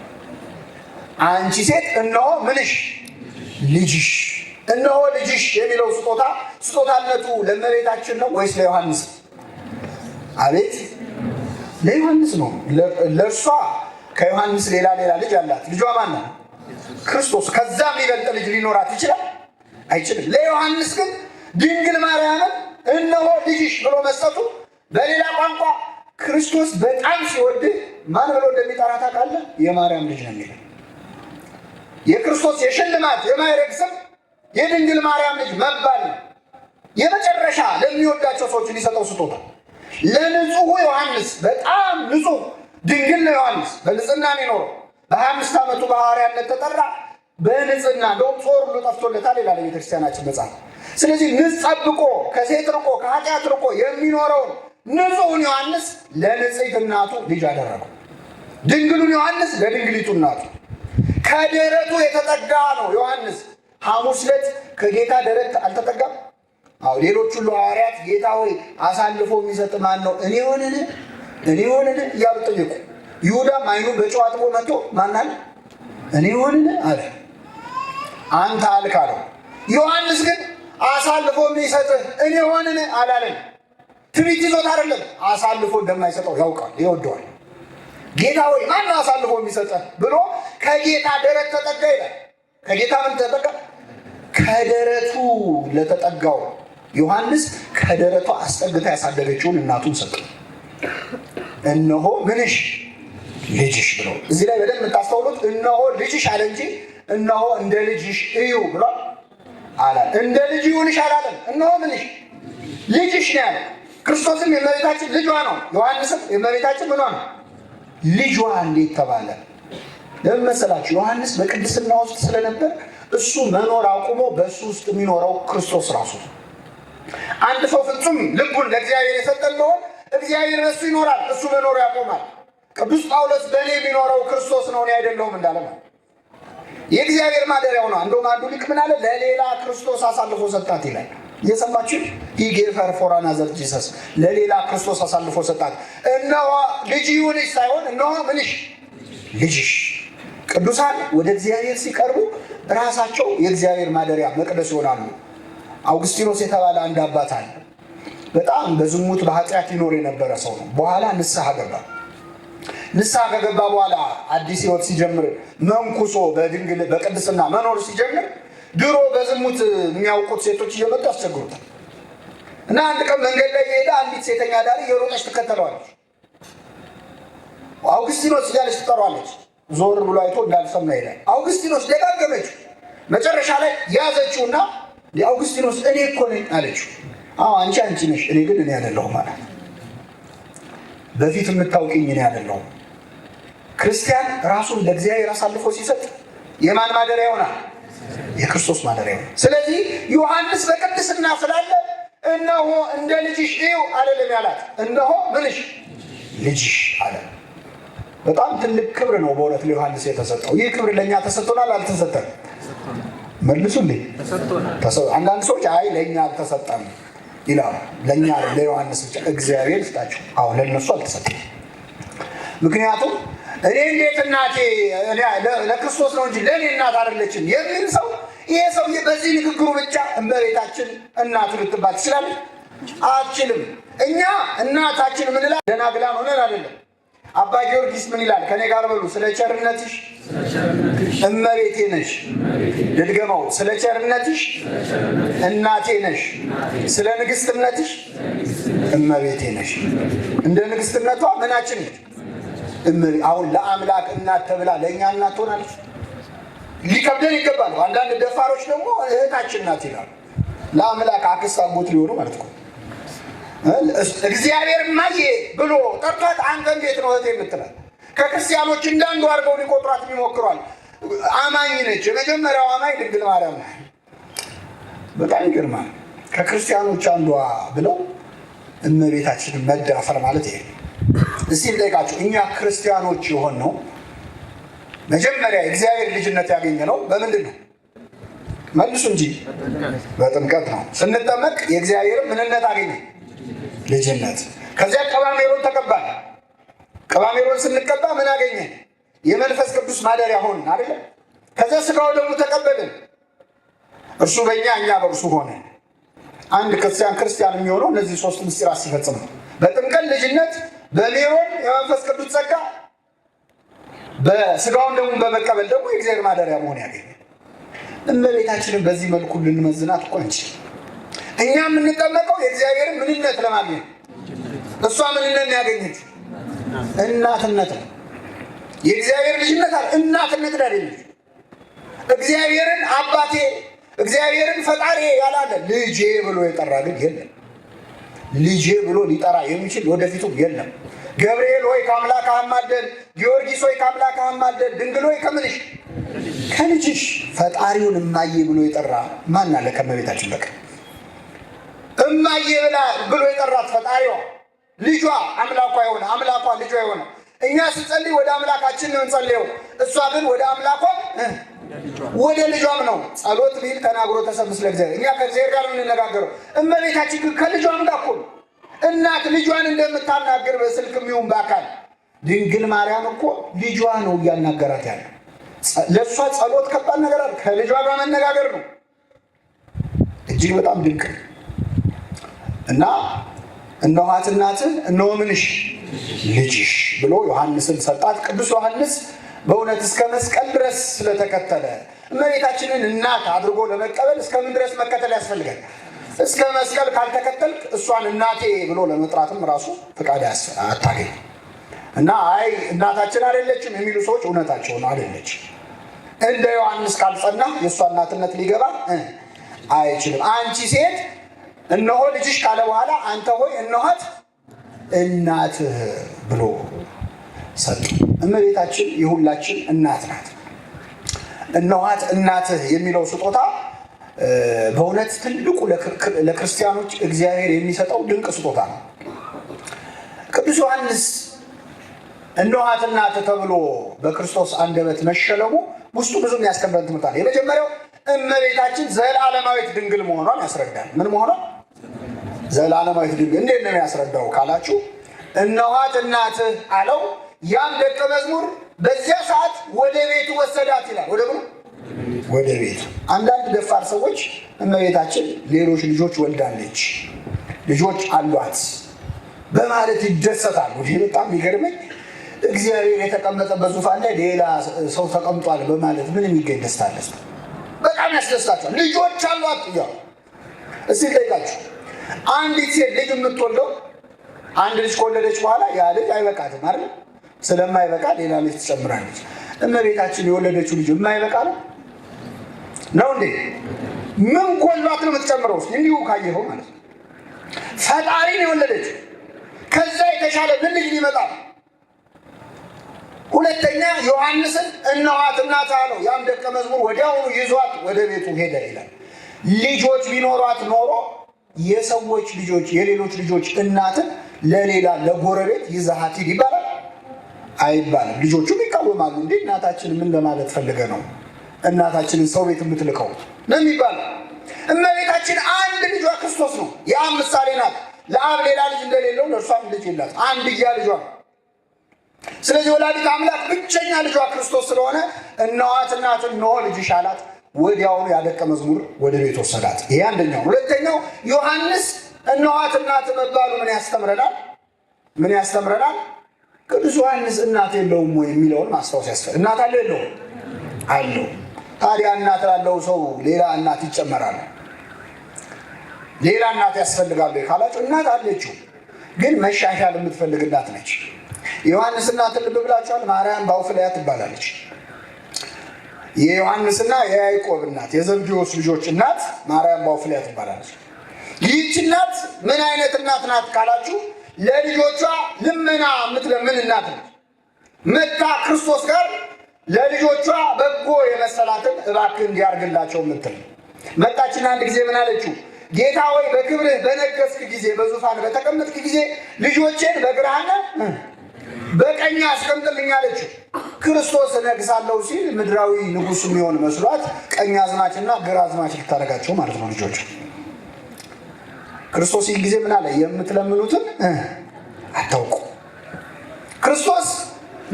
አንቺ ሴት እነሆ ምንሽ ልጅሽ፣ እነሆ ልጅሽ የሚለው ስጦታነቱ ለእመቤታችን ነው ወይስ ለዮሐንስ? አቤት ለዮሐንስ ነው። ለእርሷ ከዮሐንስ ሌላ ልጅ አላት። ልጇ ማን ነው? ክርስቶስ። ከዛ የሚበልጥ ልጅ ሊኖራት ይችላል? አይችልም። ለዮሐንስ ግን ድንግል ማርያምን እነሆ ልጅሽ ብሎ መስጠቱ፣ በሌላ ቋንቋ ክርስቶስ በጣም ሲወድህ ማን ብሎ እንደሚጠራ ታውቃለህ? የማርያም ልጅ ነው የሚለው። የክርስቶስ የሽልማት የማይረግ ስም የድንግል ማርያም ልጅ መባል ነው። የመጨረሻ ለሚወዳቸው ሰዎች ሊሰጠው ስጦታ። ለንጹሑ ዮሐንስ በጣም ንጹሕ ድንግል ነው ዮሐንስ። በንጽህና ነው የኖረው። በ25 ዓመቱ በሐዋርያነት ተጠራ። በንጽህና እንደውም ጾር ሁሉ ጠፍቶለታል ይላል የቤተክርስቲያናችን መጽሐፍ። ስለዚህ ንጽ ጠብቆ ከሴት ርቆ ከኃጢአት ርቆ የሚኖረውን ንጹሑን ዮሐንስ ለንጽሕት እናቱ ልጅ አደረገው። ድንግሉን ዮሐንስ ለድንግሊቱ እናቱ ከደረቱ የተጠጋ ነው ዮሐንስ። ሐሙስ ዕለት ከጌታ ደረት አልተጠጋም? አዎ። ሌሎች ሁሉ ሐዋርያት ጌታ ሆይ አሳልፎ የሚሰጥ ማን ነው? እኔ ሆንን እያሉ ጠየቁ። ይሁዳም አይኑን በጨው አጥቦ መጥቶ ማን አለ? እኔ ሆንን አለ። አንተ አልክ አለው። ዮሐንስ ግን አሳልፎ የሚሰጥህ እኔ ሆንን አላለም። ትዕቢት ይዞት አይደለም። አሳልፎ እንደማይሰጠው ያውቃል፣ ይወደዋል። ጌታ ሆይ ማን ነው አሳልፎ የሚሰጥህ ብሎ ከጌታ ደረት ተጠጋ ይላል። ከጌታ ምን ተጠጋ? ከደረቱ ለተጠጋው ዮሐንስ ከደረቷ አስጠግታ ያሳደገችውን እናቱን ሰጠ። እነሆ ምንሽ ልጅሽ ብሎ እዚህ ላይ በደንብ የምታስተውሉት እነሆ ልጅሽ አለ እንጂ እነሆ እንደ ልጅሽ እዩ ብሏል አላለም። እንደ ልጅ ይሁንሽ አላለም። እነሆ ምንሽ ልጅሽ ነው ያለ። ክርስቶስም የእመቤታችን ልጇ ነው። ዮሐንስም የእመቤታችን ምኗ ነው? ልጇ። እንዴት ተባለ? ለምን መሰላችሁ? ዮሐንስ በቅድስና ውስጥ ስለነበር እሱ መኖር አቁሞ በእሱ ውስጥ የሚኖረው ክርስቶስ ራሱ። አንድ ሰው ፍጹም ልቡን ለእግዚአብሔር የሰጠ እንደሆነ እግዚአብሔር በእሱ ይኖራል፣ እሱ መኖሩ ያቆማል። ቅዱስ ጳውሎስ በእኔ የሚኖረው ክርስቶስ ነው እኔ አይደለሁም እንዳለ ነው። የእግዚአብሔር ማደሪያው ነው። እንደውም አንዱ ሊቅ ምን አለ? ለሌላ ክርስቶስ አሳልፎ ሰጣት ይላል። እየሰማችሁ he gave her for another Jesus። ለሌላ ክርስቶስ አሳልፎ ሰጣት። እነሆ ልጅ ይሁንሽ ሳይሆን እነሆ ምንሽ ልጅሽ። ቅዱሳን ወደ እግዚአብሔር ሲቀርቡ ራሳቸው የእግዚአብሔር ማደሪያ መቅደስ ይሆናሉ። አውግስጢኖስ የተባለ አንድ አባት አለ። በጣም በዝሙት በኃጢአት ይኖር የነበረ ሰው ነው። በኋላ ንስሐ ገባ። ንስሐ ከገባ በኋላ አዲስ ሕይወት ሲጀምር መንኩሶ በድንግል በቅድስና መኖር ሲጀምር ድሮ በዝሙት የሚያውቁት ሴቶች እየመጡ ያስቸግሩታል። እና አንድ ቀን መንገድ ላይ የሄደ አንዲት ሴተኛ ዳሪ እየሮጠች ትከተለዋለች። አውግስጢኖስ እያለች ትጠራዋለች። ዞር ብሎ አይቶ እንዳልሰማ ይሄዳል። አውግስጢኖስ ደጋገመች። መጨረሻ ላይ ያዘችውና አውግስጢኖስ እኔ እኮ ነኝ አለችው። አዎ አንቺ ነሽ፣ እኔ ግን እኔ አይደለሁም ማለት። በፊት የምታውቂኝ እኔ አይደለሁም። ክርስቲያን ራሱን ለእግዚአብሔር አሳልፎ ሲሰጥ የማን ማደሪያ ይሆናል? የክርስቶስ ማደሪያ ይሆናል። ስለዚህ ዮሐንስ በቅድስና ስላለ እነሆ እንደ ልጅሽ እዩ አይደለም ያላት፣ እነሆ ምንሽ ልጅሽ አለ። በጣም ትልቅ ክብር ነው በእውነት ለዮሐንስ የተሰጠው። ይህ ክብር ለእኛ ተሰጥቶናል አልተሰጠም? መልሱልኝ። አንዳንድ ሰዎች አይ ለእኛ አልተሰጠም ይላሉ። ለእኛ ለዮሐንስ ብቻ እግዚአብሔር ይስጣቸው። አሁን ለእነሱ አልተሰጠም። ምክንያቱም እኔ እንዴት እናቴ ለክርስቶስ ነው እንጂ ለእኔ እናት አይደለችም የሚል ሰው ይሄ ሰውዬ በዚህ ንግግሩ ብቻ እመቤታችን እናቱ ልትባል ትችላለች? አትችልም። እኛ እናታችን ምንላል? ደናግላን ሆነን አይደለም። አባ ጊዮርጊስ ምን ይላል? ከኔ ጋር በሉ። ስለ ቸርነትሽ እመቤቴ ነሽ። ልድገመው። ስለ ቸርነትሽ እናቴ ነሽ፣ ስለ ንግስትነትሽ እመቤቴ ነሽ። እንደ ንግስትነቷ ምናችን ነች? አሁን ለአምላክ እናት ተብላ ለእኛ እናት ትሆናለች? ሊከብደን ይገባል። አንዳንድ ደፋሮች ደግሞ እህታችን ናት ይላሉ። ለአምላክ አክስት አጎት ሊሆኑ ማለት ነው። እግዚአብሔር ማየ ብሎ ጠርቷት አንተ እንዴት ነው እህቴ የምትላት? ከክርስቲያኖች እንዳንዱ አድርገው ሊቆጥሯት ይሞክሯል። አማኝ ነች። የመጀመሪያው አማኝ ድንግል ማርያም ነው። በጣም ይገርማል። ከክርስቲያኖች አንዷ ብለው እመቤታችንን መዳፈር ማለት ይሄ። እስቲ እንጠይቃችሁ፣ እኛ ክርስቲያኖች የሆነው መጀመሪያ እግዚአብሔር ልጅነት ያገኘ ነው በምንድን ነው? መልሱ እንጂ። በጥምቀት ነው። ስንጠመቅ የእግዚአብሔር ምንነት አገኘ? ልጅነት። ከዚያ ቀባሜሮን ተቀባል። ቀባሜሮን ስንቀባ ምን አገኘ? የመንፈስ ቅዱስ ማደሪያ ሆን አይደለ? ከዚያ ስጋው ደግሞ ተቀበልን። እርሱ በእኛ እኛ በእርሱ ሆነ። አንድ ክርስቲያን የሚሆነው እነዚህ ሶስት ምስጢራት ሲፈጽም ነው። በጥምቀት ልጅነት፣
በሜሮን የመንፈስ ቅዱስ ጸጋ፣ በስጋውን ደግሞ በመቀበል ደግሞ የእግዚአብሔር ማደሪያ መሆን ያገኛል። እመቤታችንን በዚህ መልኩ ልንመዝናት እኮ አንችልም። እኛ የምንጠመቀው የእግዚአብሔርን ምንነት ለማግኘት፣ እሷ ምንነት ያገኘች እናትነት ነው። የእግዚአብሔር ልጅነት አለ፣ እናትነት አይደለች። እግዚአብሔርን አባቴ እግዚአብሔርን ፈጣሪ ያላለ ልጄ ብሎ የጠራ ግን የለም። ልጄ ብሎ ሊጠራ የሚችል ወደፊቱም የለም። ገብርኤል ሆይ ከአምላክ አማልደን፣ ጊዮርጊስ ሆይ ከአምላክ አማልደን፣ ድንግል ሆይ ከምንሽ ከልጅሽ ፈጣሪውን እማዬ ብሎ የጠራ ማን አለ ከእመቤታችን በቀር? እማዬ ብሎ የጠራት ፈጣሪዋ ልጇ አምላኳ የሆነ አምላኳ ልጇ የሆነ እኛ ስንጸልይ ወደ አምላካችን ነው እንጸልየው። እሷ ግን ወደ አምላኳ ወደ ልጇም ነው። ጸሎት ቢል ተናግሮ ተሰብስለ እግዚአብሔር እኛ ከእግዚአብሔር ጋር የምንነጋገረው። እመቤታችን ግን ከልጇም ጋር እኮ እናት ልጇን እንደምታናገር በስልክም ይሁን በአካል ድንግል ማርያም እኮ ልጇ ነው እያናገራት ያለ። ለእሷ ጸሎት ከባድ ነገር አለ፣ ከልጇ ጋር መነጋገር ነው። እጅግ በጣም ድንቅ እና እነኋት እናትህ እነሆ ምንሽ ልጅሽ ብሎ ዮሐንስን ሰጣት። ቅዱስ ዮሐንስ በእውነት እስከ መስቀል ድረስ ስለተከተለ እመቤታችንን እናት አድርጎ ለመቀበል እስከምን ድረስ መከተል ያስፈልጋል? እስከ መስቀል ካልተከተልክ እሷን እናቴ ብሎ ለመጥራትም ራሱ ፈቃድ አታገኝ እና አይ እናታችን አይደለችም የሚሉ ሰዎች እውነታቸውን አይደለች። እንደ ዮሐንስ ካልጸና የእሷ እናትነት ሊገባ አይችልም። አንቺ ሴት እነሆ ልጅሽ ካለ በኋላ አንተ ሆይ እነኋት እናትህ ብሎ ሰጡ። እመቤታችን የሁላችን እናት ናት። እነኋት እናትህ የሚለው ስጦታ በእውነት ትልቁ ለክርስቲያኖች እግዚአብሔር የሚሰጠው ድንቅ ስጦታ ነው። ቅዱስ ዮሐንስ እነኋት እናትህ ተብሎ በክርስቶስ አንደበት መሸለሙ ውስጡ ብዙም ያስከብረን ትምህርት አለ። የመጀመሪያው እመቤታችን ዘላለማዊት ድንግል መሆኗን ያስረዳል። ምን መሆኗን? ዘላለማዊት ድንግል። እንዴት ነው ያስረዳው ካላችሁ፣ እነኋት እናትህ አለው። ያም ደቀ መዝሙር በዚያ ሰዓት ወደ ቤቱ ወሰዳት ይላል። ወደ ቤቱ። አንዳንድ ደፋር ሰዎች እመቤታችን ሌሎች ልጆች ወልዳለች፣ ልጆች አሏት በማለት ይደሰታሉ። ይህ በጣም የሚገርመኝ እግዚአብሔር የተቀመጠበት ዙፋን ላይ ሌላ ሰው ተቀምጧል በማለት ምን የሚገኝ ደስታ አለ? በጣም ያስደስታቸዋል። ልጆች አሏት እያሉ እስቲ ጠይቃችሁ፣ አንዲት ሴት ልጅ የምትወልደው አንድ ልጅ ከወለደች በኋላ ያ ልጅ አይበቃትም አይደል? ስለማይበቃ ሌላ ልጅ ትጨምራለች። እመቤታችን የወለደችው ልጅ የማይበቃ ነው እንዴ? ምን ጎሏት ነው የምትጨምረው? እንዲሁ ካየኸው ማለት ነው። ፈጣሪን የወለደችው ከዛ የተሻለ ምን ልጅ ሊመጣ? ሁለተኛ ዮሐንስን እነኋት እናትህ አለው። ያም ደቀ መዝሙር ወዲያውኑ ይዟት ወደ ቤቱ ሄደ ይላል። ልጆች ቢኖሯት ኖሮ የሰዎች ልጆች የሌሎች ልጆች እናትን ለሌላ ለጎረቤት ይዛሃት ሂድ ይባላል አይባልም? ልጆቹም ይቃወማሉ። እንዴ እናታችን ምን ለማለት ፈልገ ነው እናታችንን ሰው ቤት የምትልከው ነው የሚባለው? እመቤታችን አንድ ልጇ ክርስቶስ ነው። የአብ ምሳሌ ናት። ለአብ ሌላ ልጅ እንደሌለው ለእርሷም ልጅ የላት፣ አንድያ ልጇ ነው። ስለዚህ ወላዲተ አምላክ ብቸኛ ልጇ ክርስቶስ ስለሆነ እነኋት እናትህ እነሆ ልጅሽ አላት። ወዲያውኑ ያደቀ መዝሙር ወደ ቤት ወሰዳት። ይሄ አንደኛው። ሁለተኛው ዮሐንስ እነኋት እናትህ መባሉ ምን ያስተምረናል? ምን ያስተምረናል? ቅዱስ ዮሐንስ እናት የለውም ወይ የሚለውን ማስታወስ ያስፈልጋል። እናት አለው የለውም? አለው። ታዲያ እናት ላለው ሰው ሌላ እናት ይጨመራል? ሌላ እናት ያስፈልጋል ካላችሁ እናት አለችው፣ ግን መሻሻል የምትፈልግ እናት ነች። የዮሐንስ እናት ልብ ብላችኋል? ማርያም ባውፍልያ ትባላለች። የዮሐንስና የያዕቆብ እናት የዘብዴዎስ ልጆች እናት ማርያም ባውፍልያ ትባላለች። ይህች እናት ምን አይነት እናት ናት ካላችሁ ለልጆቿ ልመና የምትለምን እናት ነች። መታ ክርስቶስ ጋር ለልጆቿ በጎ የመሰላትን እባክህ እንዲያርግላቸው የምትል መጣችና አንድ ጊዜ ምን አለችው? ጌታ ሆይ በክብርህ በነገስክ ጊዜ በዙፋን በተቀመጥክ ጊዜ ልጆቼን በግራህና በቀኝ አስቀምጥልኝ አለችው። ክርስቶስ እነግሳለሁ ሲል ምድራዊ ንጉሥ የሚሆን መስሏት ቀኝ አዝማችና ግራ አዝማች ልታደርጋቸው ማለት ነው ልጆች። ክርስቶስ ይህ ጊዜ ምን አለ? የምትለምኑትን አታውቁ። ክርስቶስ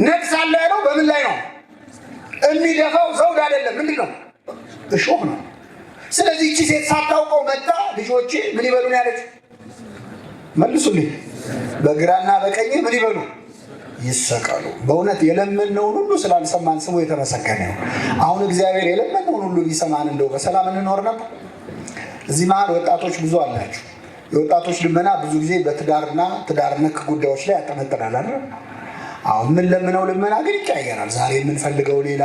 ነግሳለሁ ያለው በምን ላይ ነው? የሚደፋው ዘውድ አይደለም። ምንድን ነው? እሾህ ነው። ስለዚህ እቺ ሴት ሳታውቀው መጣ ልጆቼ ምን ይበሉን ያለች? መልሱልኝ።
በግራና በቀኝ ምን ይበሉ? ይሰቀሉ። በእውነት የለመነውን ሁሉ ስላልሰማን ስሙ የተመሰገነ ነው። አሁን እግዚአብሔር የለመነውን ሁሉ ቢሰማን እንደው በሰላም እንኖር ነበር። እዚህ መሀል ወጣቶች ብዙ አላችሁ። የወጣቶች ልመና ብዙ ጊዜ በትዳርና ትዳር ነክ ጉዳዮች ላይ ያጠነጥናል አይደል? አሁን ምን ለምነው ልመና ግን ይቀያየራል። ዛሬ የምንፈልገው ሌላ፣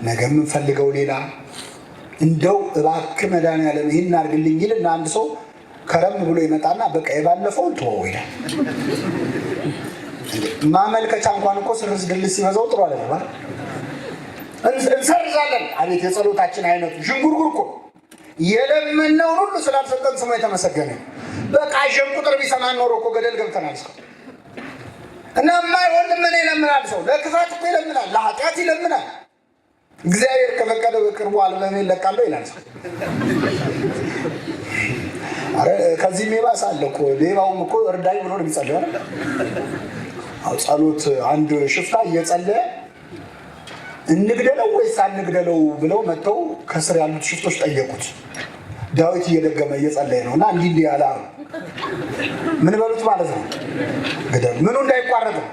ነገ የምንፈልገው ሌላ። እንደው እባክህ መድኃኒዓለም ይህን አድርግልኝ ይልና አንድ ሰው ከረም ብሎ ይመጣና በቃ የባለፈውን ተወው ይላል። ማመልከቻ እንኳን እኮ ስርስ ድልስ ሲበዛው ጥሩ አይደለም። እንሰርዛለን። አቤት የጸሎታችን አይነቱ ዥንጉርጉር እኮ የለመነውን ሁሉ ስላልሰጠን ስሙ የተመሰገነ። በቃ ሸን ቁጥር ቢሰማን ኖሮ እኮ ገደል ገብተናል። ሰው እና የማይሆን ልመና ይለምናል። ሰው ለክፋት እኮ ይለምናል፣ ለኃጢአት ይለምናል። እግዚአብሔር ከፈቀደ በቅርቡ አልበሜን እለቃለሁ ይላል ሰው። አረ ከዚህም የባሰ አለ እኮ። ሌባውም እኮ እርዳኝ ብሎ ነው የሚጸልየው አይደል? አዎ ጸሎት አንድ ሽፍታ እየጸለየ እንግደለው ወይስ አንግደለው ብለው መጥተው ከስር ያሉት ሽፍቶች ጠየቁት። ዳዊት እየደገመ እየጸለየ ነው እና እንዲህ ያለ ምን በሉት ማለት ነው? ግደሉ። ምኑ እንዳይቋረጥ ነው?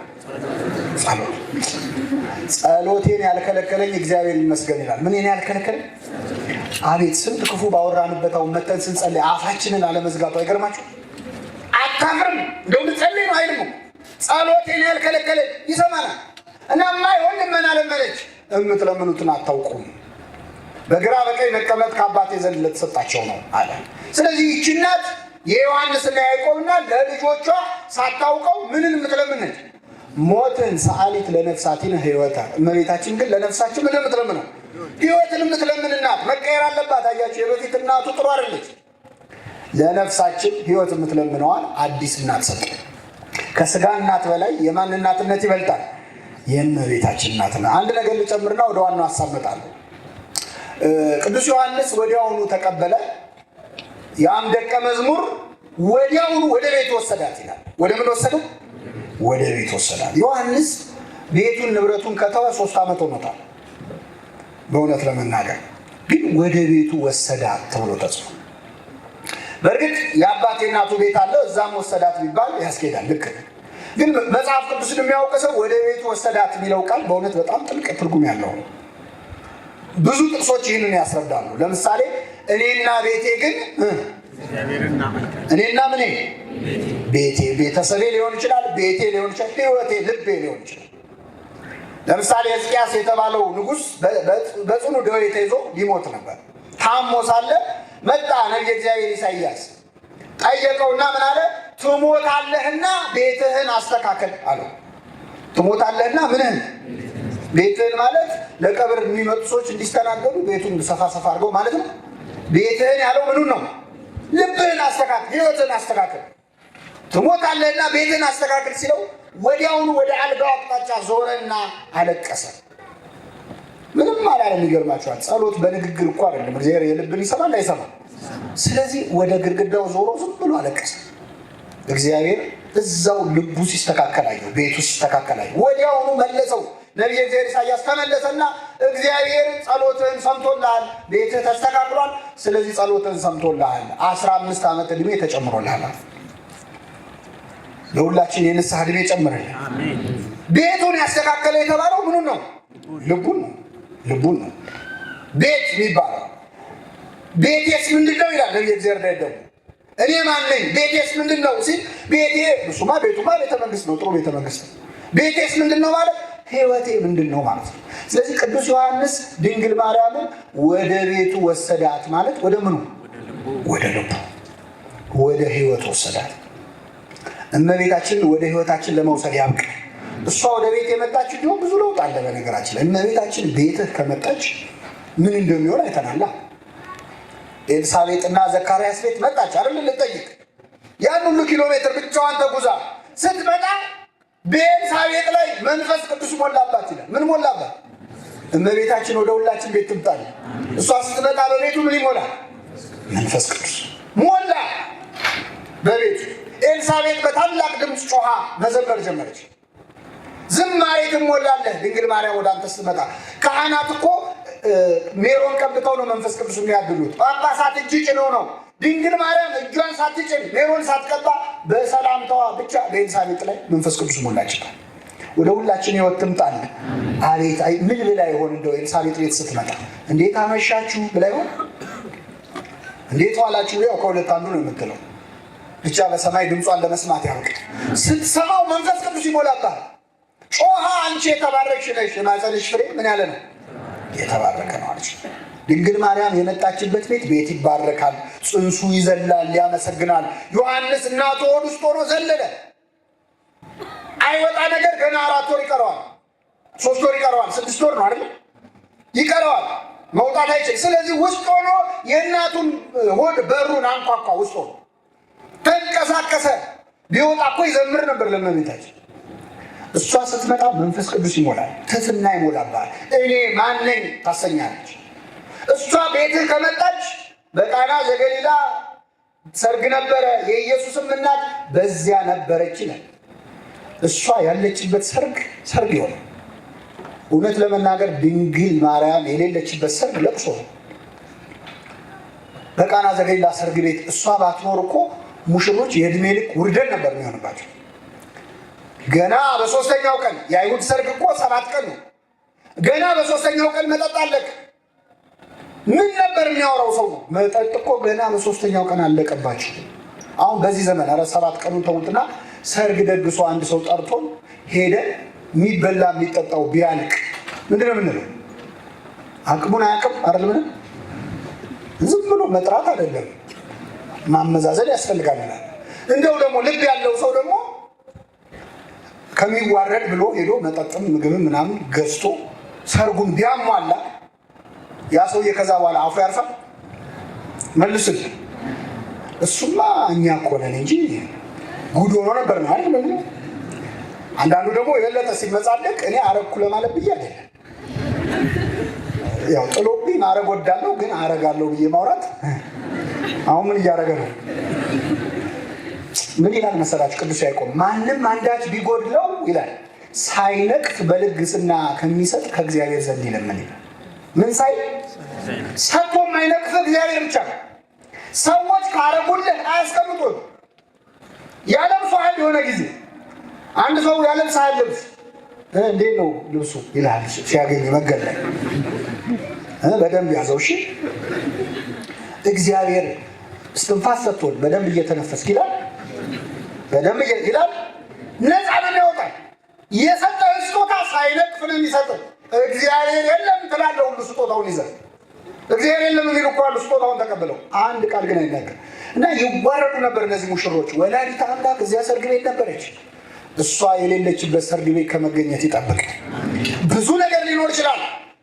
ጸሎቴን ያልከለከለኝ እግዚአብሔር ይመስገን ይላል። ምን እኔ ያልከለከለኝ? አቤት ስንት ክፉ ባወራንበት አሁን መተን ስንጸልይ አፋችንን አለመዝጋቱ አይገርማችሁ? አታፍርም? እንደው ልጸልይ ነው አይልም። ጸሎቴን ያልከለከለኝ ይሰማናል። እና የማይሆን ልመና ለመነች። የምትለምኑትን አታውቁም። በግራ በቀኝ መቀመጥ ከአባቴ ዘንድ ለተሰጣቸው ነው አለ። ስለዚህ ይህች እናት የዮሐንስና ያዕቆብና ለልጆቿ ሳታውቀው ምንን የምትለምነች? ሞትን ሰአሊት ለነፍሳቲነ ሕይወታ። እመቤታችን ግን ለነፍሳችን ምን የምትለምነው? ሕይወትን የምትለምን እናት መቀየር አለባት። አያችሁ፣ የበፊት እናቱ ጥሩ አይደለች። ለነፍሳችን ሕይወት የምትለምነዋል አዲስ እናት ሰጠ። ከስጋ እናት በላይ የማን እናትነት ይበልጣል? የእመቤታችን እናት ነው። አንድ ነገር ልጨምርና ወደ ዋናው ሀሳብ እመጣለሁ። ቅዱስ ዮሐንስ ወዲያውኑ ተቀበለ። ያም ደቀ መዝሙር ወዲያውኑ ወደ ቤት ወሰዳት ይላል። ወደ ምን ወሰደው? ወደ ቤት ወሰዳት። ዮሐንስ ቤቱን ንብረቱን ከተወ 3 ዓመት ሆኖታል። በእውነት ለመናገር ግን ወደ ቤቱ ወሰዳት ተብሎ ተጽፏል። በእርግጥ የአባቴ እናቱ ቤት አለ፣ እዛም ወሰዳት ቢባል ያስኬዳል። ልክ ግን መጽሐፍ ቅዱስን የሚያውቅ ሰው ወደ ቤቱ ወሰዳት የሚለው ቃል በእውነት በጣም ጥልቅ ትርጉም ያለው ነው። ብዙ ጥቅሶች ይህንን ያስረዳሉ። ለምሳሌ እኔና ቤቴ ግን እኔና ምን ቤቴ፣ ቤተሰቤ ሊሆን ይችላል፣ ቤቴ ሊሆን ይችላል፣ ሕይወቴ፣ ልቤ ሊሆን ይችላል። ለምሳሌ ሕዝቅያስ የተባለው ንጉሥ በጽኑ ደዌ ተይዞ ሊሞት ነበር። ታሞ ሳለ መጣ ነቢየ እግዚአብሔር ኢሳይያስ ጠየቀውና ምን አለ? ትሞታለህና ቤትህን አስተካከል አለው። ትሞታለህና ምንህን? ቤትህን ማለት ለቀብር የሚመጡ ሰዎች እንዲስተናገዱ ቤቱን ሰፋ ሰፋ አድርገው ማለት ነው። ቤትህን ያለው ምኑን ነው? ልብህን አስተካክል፣ ሕይወትህን አስተካክል። ትሞታለህና ቤትህን አስተካክል ሲለው ወዲያውኑ ወደ አልጋው አቅጣጫ ዞረና አለቀሰ። ምንም አላለም። ይገርማችኋል። ጸሎት በንግግር እኮ አይደለም። እግዚአብሔር የልብን ይሰማል አይሰማም? ስለዚህ ወደ ግድግዳው ዞሮ ዝም ብሎ አለቀሰ። እግዚአብሔር እዛው ልቡ ሲስተካከል አየው፣ ቤቱ ሲስተካከል አየው። ወዲያውኑ መለሰው። ነቢየ እግዚአብሔር ኢሳይያስ ተመለሰና እግዚአብሔር ጸሎትህን ሰምቶልሃል፣ ቤትህ ተስተካክሏል፣ ስለዚህ ጸሎትህን ሰምቶልሃል፣ 15 ዓመት ዕድሜ ተጨምሮልሃል። ለሁላችን የንስሐ ዕድሜ ጨምረልን። ቤቱን ያስተካከለ የተባለው ምኑን ነው? ልቡን ነው። ልቡን ነው ቤት የሚባለው። ቤቴስ ምንድን ነው ይላል ነቢየ እግዚአብሔር ደግሞ እኔ ማን ነኝ? ቤቴስ ምንድን ነው ሲል ቤቴ እሱማ ቤቱማ ቤተ መንግስት ነው፣ ጥሩ ቤተ መንግስት ነው። ቤቴስ ምንድን ነው ማለት ሕይወቴ ምንድን ነው ማለት ነው። ስለዚህ ቅዱስ ዮሐንስ ድንግል ማርያምን ወደ ቤቱ ወሰዳት ማለት ወደ ምኑ? ወደ ልቡ፣ ወደ ሕይወት ወሰዳት። እመቤታችንን ወደ ሕይወታችን ለመውሰድ ያብቅ። እሷ ወደ ቤት የመጣችው ደግሞ ብዙ ለውጥ አለ። በነገራችን ላይ እመቤታችን ቤትህ ከመጣች ምን እንደሚሆን አይተናላ። ኤልሳቤጥና ዘካርያስ ቤት መጣች አይደል? ልጠይቅ ያን ሁሉ ኪሎ ሜትር ብቻዋን ተጉዛ ስትመጣ በኤልሳቤጥ ላይ መንፈስ ቅዱስ ሞላባት ይላል። ምን ሞላባት? እመቤታችን ወደ ሁላችን ቤት ትምጣል። እሷ ስትመጣ በቤቱ ምን ይሞላል? መንፈስ ቅዱስ ሞላ በቤቱ። ኤልሳቤጥ በታላቅ ድምፅ ጮኻ መዘመር ጀመረች። ዝማሬ ትሞላለህ ድንግል ማርያም ወደ አንተ ስትመጣ። ካህናት እኮ ሜሮን ቀብተው ነው መንፈስ ቅዱስ የሚያድሉት። ጳጳሳት እጅ ጭነው ነው። ድንግል ማርያም እጇን ሳትጭን ሜሮን ሳትቀባ
በሰላምታዋ ብቻ በኤልሳቤጥ ላይ መንፈስ ቅዱስ ሞላችበት። ወደ ሁላችን ሕይወት ትምጣል። አቤት ምን ብላ ይሆን? እንደው ኤልሳቤጥ ቤት ስትመጣ እንዴት አመሻችሁ ብላ ይሆን? እንዴት ዋላችሁ? ያው ከሁለት አንዱ ነው የምትለው። ብቻ በሰማይ ድምጿን ለመስማት ያውቅ። ስትሰማው መንፈስ ቅዱስ ይሞላባል። ጮሃ አንቺ የተባረክሽ ነሽ፣ የማኅፀንሽ ፍሬ ምን ያለ ነው? የተባረከ ነው አለች። ድንግል ማርያም የመጣችበት ቤት ይባረካል። ጽንሱ ይዘላል፣ ያመሰግናል። ዮሐንስ እናቱ ሆድ ውስጥ ሆኖ ዘለለ። አይወጣ ነገር ገና 4 ወር ይቀረዋል፣ 3 ወር ይቀረዋል፣ 6 ወር ነው አይደል? ይቀረዋል፣ መውጣት አይችል። ስለዚህ ውስጥ ሆኖ የእናቱን ሆድ በሩን አንኳኳ። ውስጥ ሆኖ ተንቀሳቀሰ። ቢወጣ እኮ ይዘምር ነበር ለእመቤታችን። እሷ ስትመጣ መንፈስ ቅዱስ ይሞላል፣ ትሕትና ይሞላባል። እኔ ማን ነኝ ታሰኛለች። እሷ ቤትህ ከመጣች በቃና ዘገሊላ ሰርግ ነበረ፣ የኢየሱስም እናት በዚያ ነበረች ይላል። እሷ ያለችበት ሰርግ ይሆነ። እውነት ለመናገር ድንግል ማርያም የሌለችበት ሰርግ ለቅሶ ነው። በቃና ዘገሊላ ሰርግ ቤት እሷ ባትኖር እኮ ሙሽሮች የዕድሜ ልክ ውርደት ነበር የሚሆንባቸው። ገና በ3ኛው ቀን የአይሁድ ሰርግ እኮ 7 ቀን ነው። ገና በ3ኛው ቀን መጠጥ አለቅ። ምን ነበር የሚያወራው ሰው? መጠጥ እኮ ገና በ3ኛው ቀን አለቀባቸው። አሁን በዚህ ዘመን 7 ቀኑን ተውትና ሰርግ ደግሶ አንድ ሰው ጠርቶን ሄደ የሚበላ የሚጠጣው ቢያልቅ ምንድን ነው የምንለው? አቅሙን አያውቅም አይደል? ምንም ዝም ብሎ መጥራት አይደለም፣ ማመዛዘን ያስፈልጋል። እንደው ደግሞ ልብ ያለው ሰው ደግሞ ከሚዋረድ ብሎ ሄዶ መጠጥም ምግብም ምናምን ገዝቶ ሰርጉን ቢያሟላ ያ ሰውዬ ከዛ በኋላ አፉ ያርፋል? መልስል። እሱማ እኛ እኮ ነን እንጂ ጉድ ሆኖ ነበር ነው አይደል? አንዳንዱ ደግሞ የበለጠ ሲመጻደቅ እኔ አረግኩ ለማለት ብዬ አይደለም። ያው ጥሎብኝ ማረግ ወዳለሁ ግን አረጋለሁ ብዬ ማውራት አሁን ምን እያደረገ ነው? ምን ይላል መሰላችሁ ቅዱስ ያዕቆብ? ማንም አንዳች ቢጎድለው ይላል ሳይነቅፍ በልግስና ከሚሰጥ ከእግዚአብሔር ዘንድ ይለምን ይላል። ምን ሳይ ሰጥቶ የማይነቅፍ እግዚአብሔር ብቻ ነው። ሰዎች ካረጉልህ አያስቀምጡን። ያለብሱሃል። የሆነ ጊዜ አንድ ሰው ያለብስሃል ልብስ እንዴት ነው ልብሱ ይልሃል ሲያገኝ መንገድ ላይ በደንብ ያዘው። እሺ እግዚአብሔር እስትንፋስ ሰጥቶን በደንብ እየተነፈስክ ይላል፣ በደንብ ይላል። ነፃ ነው ያወጣል። የሰጠህ ስጦታ ሳይነቅፍ ነው የሚሰጥህ። እግዚአብሔር የለም ትላለህ ሁሉ ስጦታውን ይዘህ። እግዚአብሔር የለም የሚሉ እኮ አሉ ስጦታውን ተቀብለው፣ አንድ ቃል ግን አይናገር እና ይዋረዱ ነበር እነዚህ ሙሽሮች። ወላዲተ አምላክ እዚያ ሰርግ ቤት ነበረች። እሷ የሌለችበት ሰርግ ቤት ከመገኘት ይጠብቅ። ብዙ ነገር ሊኖር ይችላል።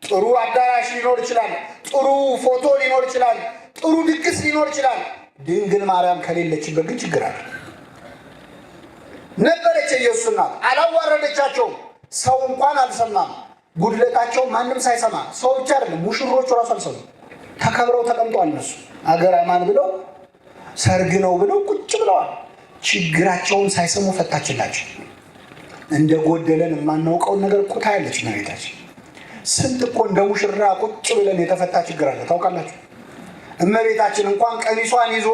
ጥሩ አዳራሽ ሊኖር ይችላል። ጥሩ ፎቶ ሊኖር ይችላል። ጥሩ ድግስ ሊኖር ይችላል። ድንግል ማርያም ከሌለችበት ግን ችግር አለ። ነበረች የኢየሱስ እናት፣ አላዋረደቻቸውም። ሰው እንኳን አልሰማም። ጉድለታቸው ማንም ሳይሰማ፣ ሰው ብቻ አይደለም ሙሽሮቹ ራሱ አልሰሙ። ተከብረው ተቀምጠዋል። እነሱ አገር አማን ብለው ሰርግ ነው ብለው ቁጭ ብለዋል። ችግራቸውን ሳይሰሙ ፈታችላቸው። እንደ ጎደለን የማናውቀውን ነገር እኮ ታያለች እመቤታችን። ስንት እኮ እንደ ሙሽራ ቁጭ ብለን የተፈታ ችግር አለ ታውቃላችሁ። እመቤታችን እንኳን ቀሚሷን ይዞ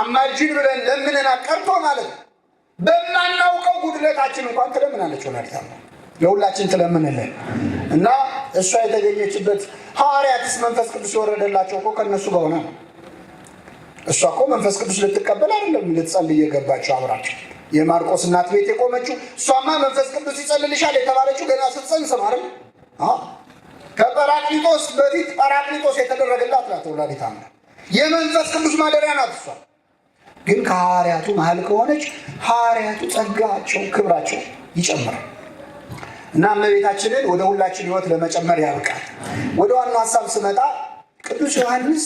አማልጅን ብለን ለምንና ቀርቶ ማለት በማናውቀው ጉድለታችን እንኳን ትለምናለች። ወላዲተ አምላክ ለሁላችን ትለምንልን እና እሷ የተገኘችበት ሐዋርያትስ መንፈስ ቅዱስ የወረደላቸው እኮ ከእነሱ ጋር ሆነ ነው። እሷ እኮ መንፈስ ቅዱስ ልትቀበል አይደለም ልትጸልይ የገባችው አብራቸው። የማርቆስ እናት ቤት የቆመችው እሷማ መንፈስ ቅዱስ ይጸልልሻል የተባለችው ገና ስትጸንስ ነው አይደል? ከጰራቅሊጦስ በፊት ጰራቅሊጦስ የተደረገላት ናት ወላዲተ አምላክ። የመንፈስ ቅዱስ ማደሪያ ናት እሷ። ግን ከሐዋርያቱ መሀል ከሆነች ሐዋርያቱ ጸጋቸው ክብራቸው ይጨምራል እና እመቤታችንን ወደ ሁላችን ሕይወት ለመጨመር ያብቃል። ወደ ዋናው ሀሳብ ስመጣ ቅዱስ ዮሐንስ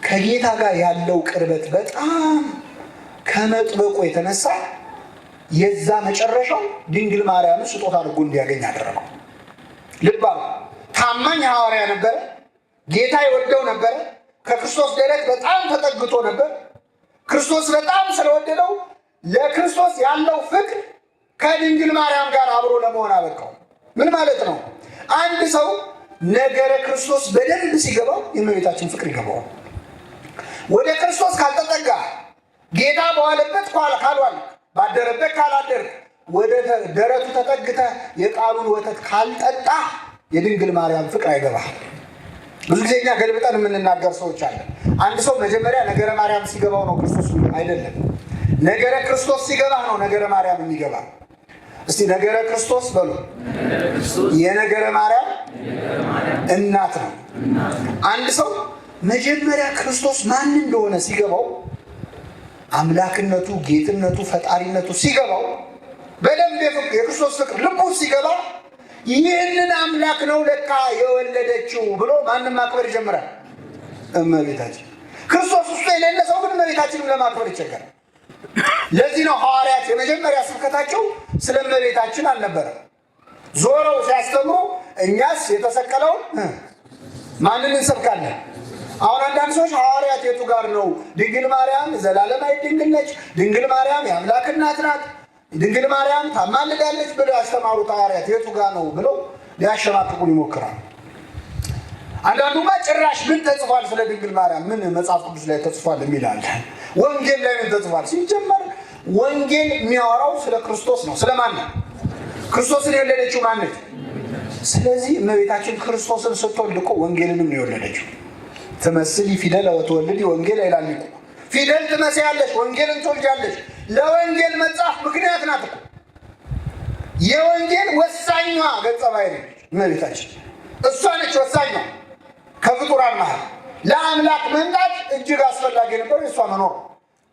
ከጌታ ጋር ያለው ቅርበት በጣም ከመጥበቁ የተነሳ የዛ መጨረሻው ድንግል ማርያምን ስጦታ አድርጎ እንዲያገኝ አደረገው። ልባ ታማኝ ሐዋርያ ነበረ። ጌታ ይወደው ነበረ። ከክርስቶስ ደረት በጣም ተጠግቶ ነበር። ክርስቶስ በጣም ስለወደደው ለክርስቶስ ያለው ፍቅር ከድንግል ማርያም ጋር አብሮ ለመሆን አበቃው። ምን ማለት ነው? አንድ ሰው ነገረ ክርስቶስ በደንብ ሲገባው የእመቤታችን ፍቅር ይገባዋል። ወደ ክርስቶስ ካልተጠጋ ጌታ በዋለበት ካልዋል፣ ባደረበት ካላደርክ፣ ወደ ደረቱ ተጠግተህ የቃሉን ወተት ካልጠጣ የድንግል ማርያም ፍቅር አይገባህ። ብዙ ጊዜ እኛ ገልብጠን የምንናገር ሰዎች አለ። አንድ ሰው መጀመሪያ ነገረ ማርያም ሲገባው ነው ክርስቶስ አይደለም፣ ነገረ ክርስቶስ ሲገባህ ነው ነገረ ማርያም የሚገባ። እስቲ ነገረ ክርስቶስ በሉ። የነገረ ማርያም እናት ነው። አንድ ሰው መጀመሪያ ክርስቶስ ማን እንደሆነ ሲገባው፣ አምላክነቱ፣ ጌትነቱ፣ ፈጣሪነቱ ሲገባው፣ በደንብ የክርስቶስ ፍቅር ልቡ ሲገባ ይህንን አምላክ ነው ለካ የወለደችው ብሎ ማንም ማክበር ይጀምራል። እመቤታችን። ክርስቶስ ውስጥ የሌለ ሰው ግን እመቤታችንም ለማክበር ይቸገራል። ለዚህ ነው ሐዋርያት የመጀመሪያ ስብከታቸው ስለ እመቤታችን አልነበረም። ዞረው ሲያስተምሩ እኛስ የተሰቀለውን ማንን እንሰብካለን? አሁን አንዳንድ ሰዎች ሐዋርያት የቱ ጋር ነው ድንግል ማርያም ዘላለማዊ ድንግል ነች፣ ድንግል ማርያም የአምላክ እናት ናት፣ ድንግል ማርያም ታማልዳለች ብለው ያስተማሩት ሐዋርያት የቱ ጋር ነው ብለው ሊያሸማቅቁን ይሞክራል። አንዳንዱማ ጭራሽ ምን ተጽፏል ስለ ድንግል ማርያም ምን መጽሐፍ ቅዱስ ላይ ተጽፏል የሚላል፣ ወንጌል ላይ ምን ተጽፏል? ሲጀመር ወንጌል የሚያወራው ስለ ክርስቶስ ነው። ስለማን ነው? ክርስቶስን የወለደችው ማነች? ስለዚህ እመቤታችን ክርስቶስን ስትወልድ እኮ ወንጌልንም ነው የወለደችው። ትመስሊ ፊደል ወትወልድ ወንጌል ይላል እኮ። ፊደል ትመስያለሽ፣ ወንጌልን ትወልጃለሽ። ለወንጌል መጽሐፍ ምክንያት ናት እኮ። የወንጌል ወሳኟ ገጸ ባህሪ እመቤታችን እሷ ነች። ወሳኟ ከፍጡራን መሃል ለአምላክ መምጣት እጅግ አስፈላጊ ነበር የእሷ መኖር።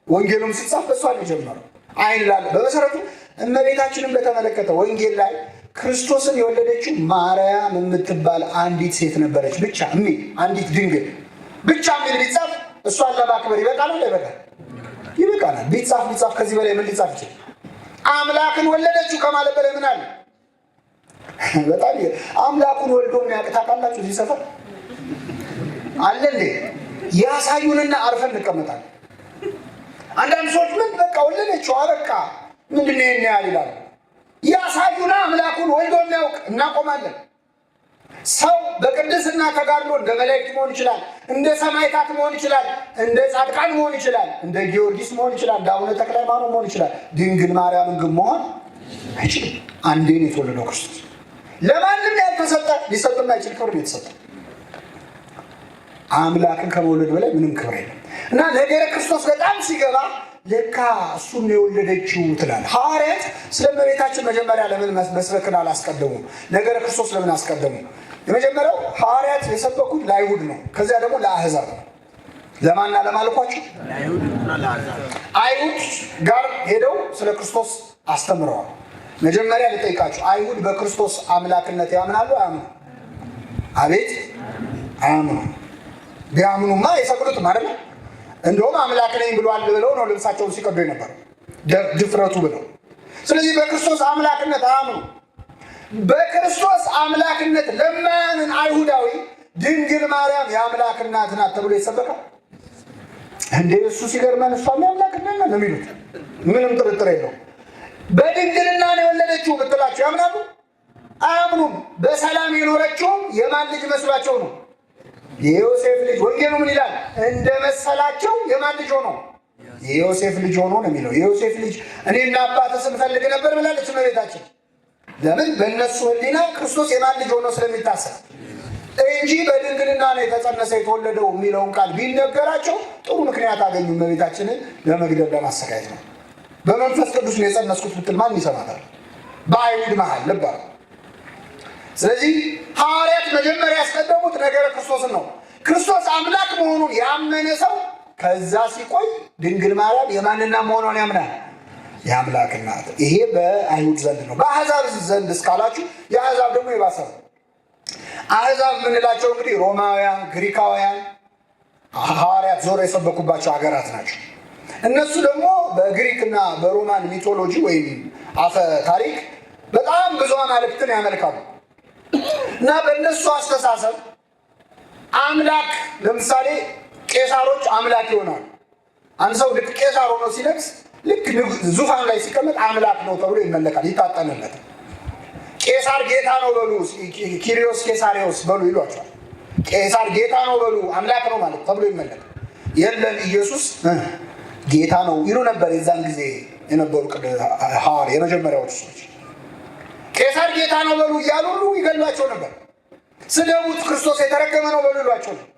ወንጌሉም ሲጻፍ በእሷ ነው የጀመረው። አይን ላለ በመሰረቱ እመቤታችንን በተመለከተ ወንጌል ላይ ክርስቶስን የወለደችው ማርያም የምትባል አንዲት ሴት ነበረች ብቻ የሚል አንዲት ድንግል ብቻ የሚል ቢጻፍ እሷን ለማክበር ይበቃል። ይበቃል፣ ይበቃናል። ቢጻፍ ከዚህ በላይ ምን ሊጻፍ ይችላል? አምላክን ወለደችው ከማለት በላይ ምን አለ? በጣም አምላኩን ወልዶ የሚያውቅ ታውቃላችሁ? እዚህ ሰፈር አለ እንዴ? ያሳዩንና አርፈን እንቀመጣለን። አንዳንድ ሰዎች ምን በቃ ወለደችው አበቃ ምንድን ነው ይሄን ያህል ይላሉ። ያሳዩና አምላኩን ወልዶ የሚያውቅ እናቆማለን። ሰው በቅድስና ተጋድሎ እንደ መላእክት መሆን ይችላል፣ እንደ ሰማዕታት መሆን ይችላል፣ እንደ ጻድቃን መሆን ይችላል፣ እንደ ጊዮርጊስ መሆን ይችላል፣ እንደ አቡነ ተክለ ሃይማኖት መሆን ይችላል። ድንግል ማርያምን ግን መሆን አይችልም። አንዴ ነው የተወለደው ክርስቶስ። ለማንም ያልተሰጠ ሊሰጥም አይችል ክብር የተሰጠ አምላክን ከመውለድ በላይ ምንም ክብር የለም። እና ነገረ ክርስቶስ በጣም ሲገባ ለካ እሱን የወለደችው ትላል። ሐዋርያት ስለ እመቤታችን መጀመሪያ ለምን መስበክን አላስቀደሙ? ነገረ ክርስቶስ ለምን አስቀደሙ? የመጀመሪያው ሐዋርያት የሰበኩት ለአይሁድ ነው። ከዚያ ደግሞ ለአህዛብ ነው። ለማንና ለማልኳቸው አይሁድ ጋር ሄደው ስለ ክርስቶስ አስተምረዋል። መጀመሪያ ልጠይቃችሁ፣ አይሁድ በክርስቶስ አምላክነት ያምናሉ አያምኑ? አቤት አያምኑ። ቢያምኑማ የሰቅሉትም አይደለም። እንደውም አምላክ ነኝ ብሏል ብለው ነው ልብሳቸውን ሲቀዱ ነበር፣ ድፍረቱ ብለው። ስለዚህ በክርስቶስ አምላክነት አያምኑ። በክርስቶስ አምላክነት ለማያምን አይሁዳዊ ድንግል ማርያም የአምላክ እናት ናት ተብሎ ይሰበካል እንዴ? እሱ ሲገርመን እሷም የአምላክ እናት ነው የሚሉት፣ ምንም ጥርጥር የለውም። በድንግልና ነው የወለደችው ብትላቸው ያምናሉ? አያምኑም። በሰላም የኖረችውም የማን ልጅ መስሏቸው ነው? የዮሴፍ ልጅ። ወንጌሉ ምን ይላል? እንደ መሰላቸው የማን ልጅ ሆኖ? የዮሴፍ ልጅ ሆኖ ነው የሚለው። የዮሴፍ ልጅ እኔና አባትህ ስንፈልግ ነበር ብላለች እመቤታችን። ለምን? በእነሱ ሕሊና ክርስቶስ የማን ልጅ ሆኖ ስለሚታሰብ እንጂ በድንግልና ነው የተጸነሰ የተወለደው የሚለውን ቃል ቢነገራቸው ጥሩ ምክንያት አገኙ እመቤታችንን ለመግደል ለማሰቃየት ነው። በመንፈስ ቅዱስ ነው የጸነስኩት ብትል ማን ይሰማታል? በአይሁድ መሃል ነበር። ስለዚህ ሐዋርያት መጀመሪያ ያስቀደሙት ነገረ ክርስቶስን ነው። ክርስቶስ አምላክ መሆኑን ያመነ ሰው ከዛ ሲቆይ ድንግል ማርያም የማንና መሆኗን ያምናል? የአምላክ እናት። ይሄ በአይሁድ ዘንድ ነው። በአሕዛብ ዘንድ እስካላችሁ የአሕዛብ ደግሞ የባሰ ነው። አሕዛብ የምንላቸው እንግዲህ ሮማውያን፣ ግሪካውያን ሐዋርያት ዞሮ የሰበኩባቸው ሀገራት ናቸው። እነሱ ደግሞ በግሪክና በሮማን ሚቶሎጂ ወይም አፈ ታሪክ በጣም ብዙ አማልክትን ያመልካሉ እና በእነሱ አስተሳሰብ አምላክ ለምሳሌ ቄሳሮች አምላክ ይሆናሉ። አንድ ሰው ልክ ቄሳር ሆኖ ሲነግስ ልክ ዙፋን ላይ ሲቀመጥ አምላክ ነው ተብሎ ይመለካል፣ ይታጠንለታል። ቄሳር ጌታ ነው በሉ፣ ኪሪዮስ ቄሳሪዎስ በሉ ይሏቸዋል። ቄሳር ጌታ ነው በሉ፣ አምላክ ነው ማለት ተብሎ ይመለካል። የለም ኢየሱስ ጌታ ነው ይሉ ነበር። የዛን ጊዜ የነበሩ ሐዋርያት የመጀመሪያዎቹ ሰዎች ቄሳር ጌታ ነው በሉ እያሉ ሁሉ ይገሏቸው ነበር። ስደቡት፣ ክርስቶስ የተረገመ ነው በሉ ይሏቸው ነበር።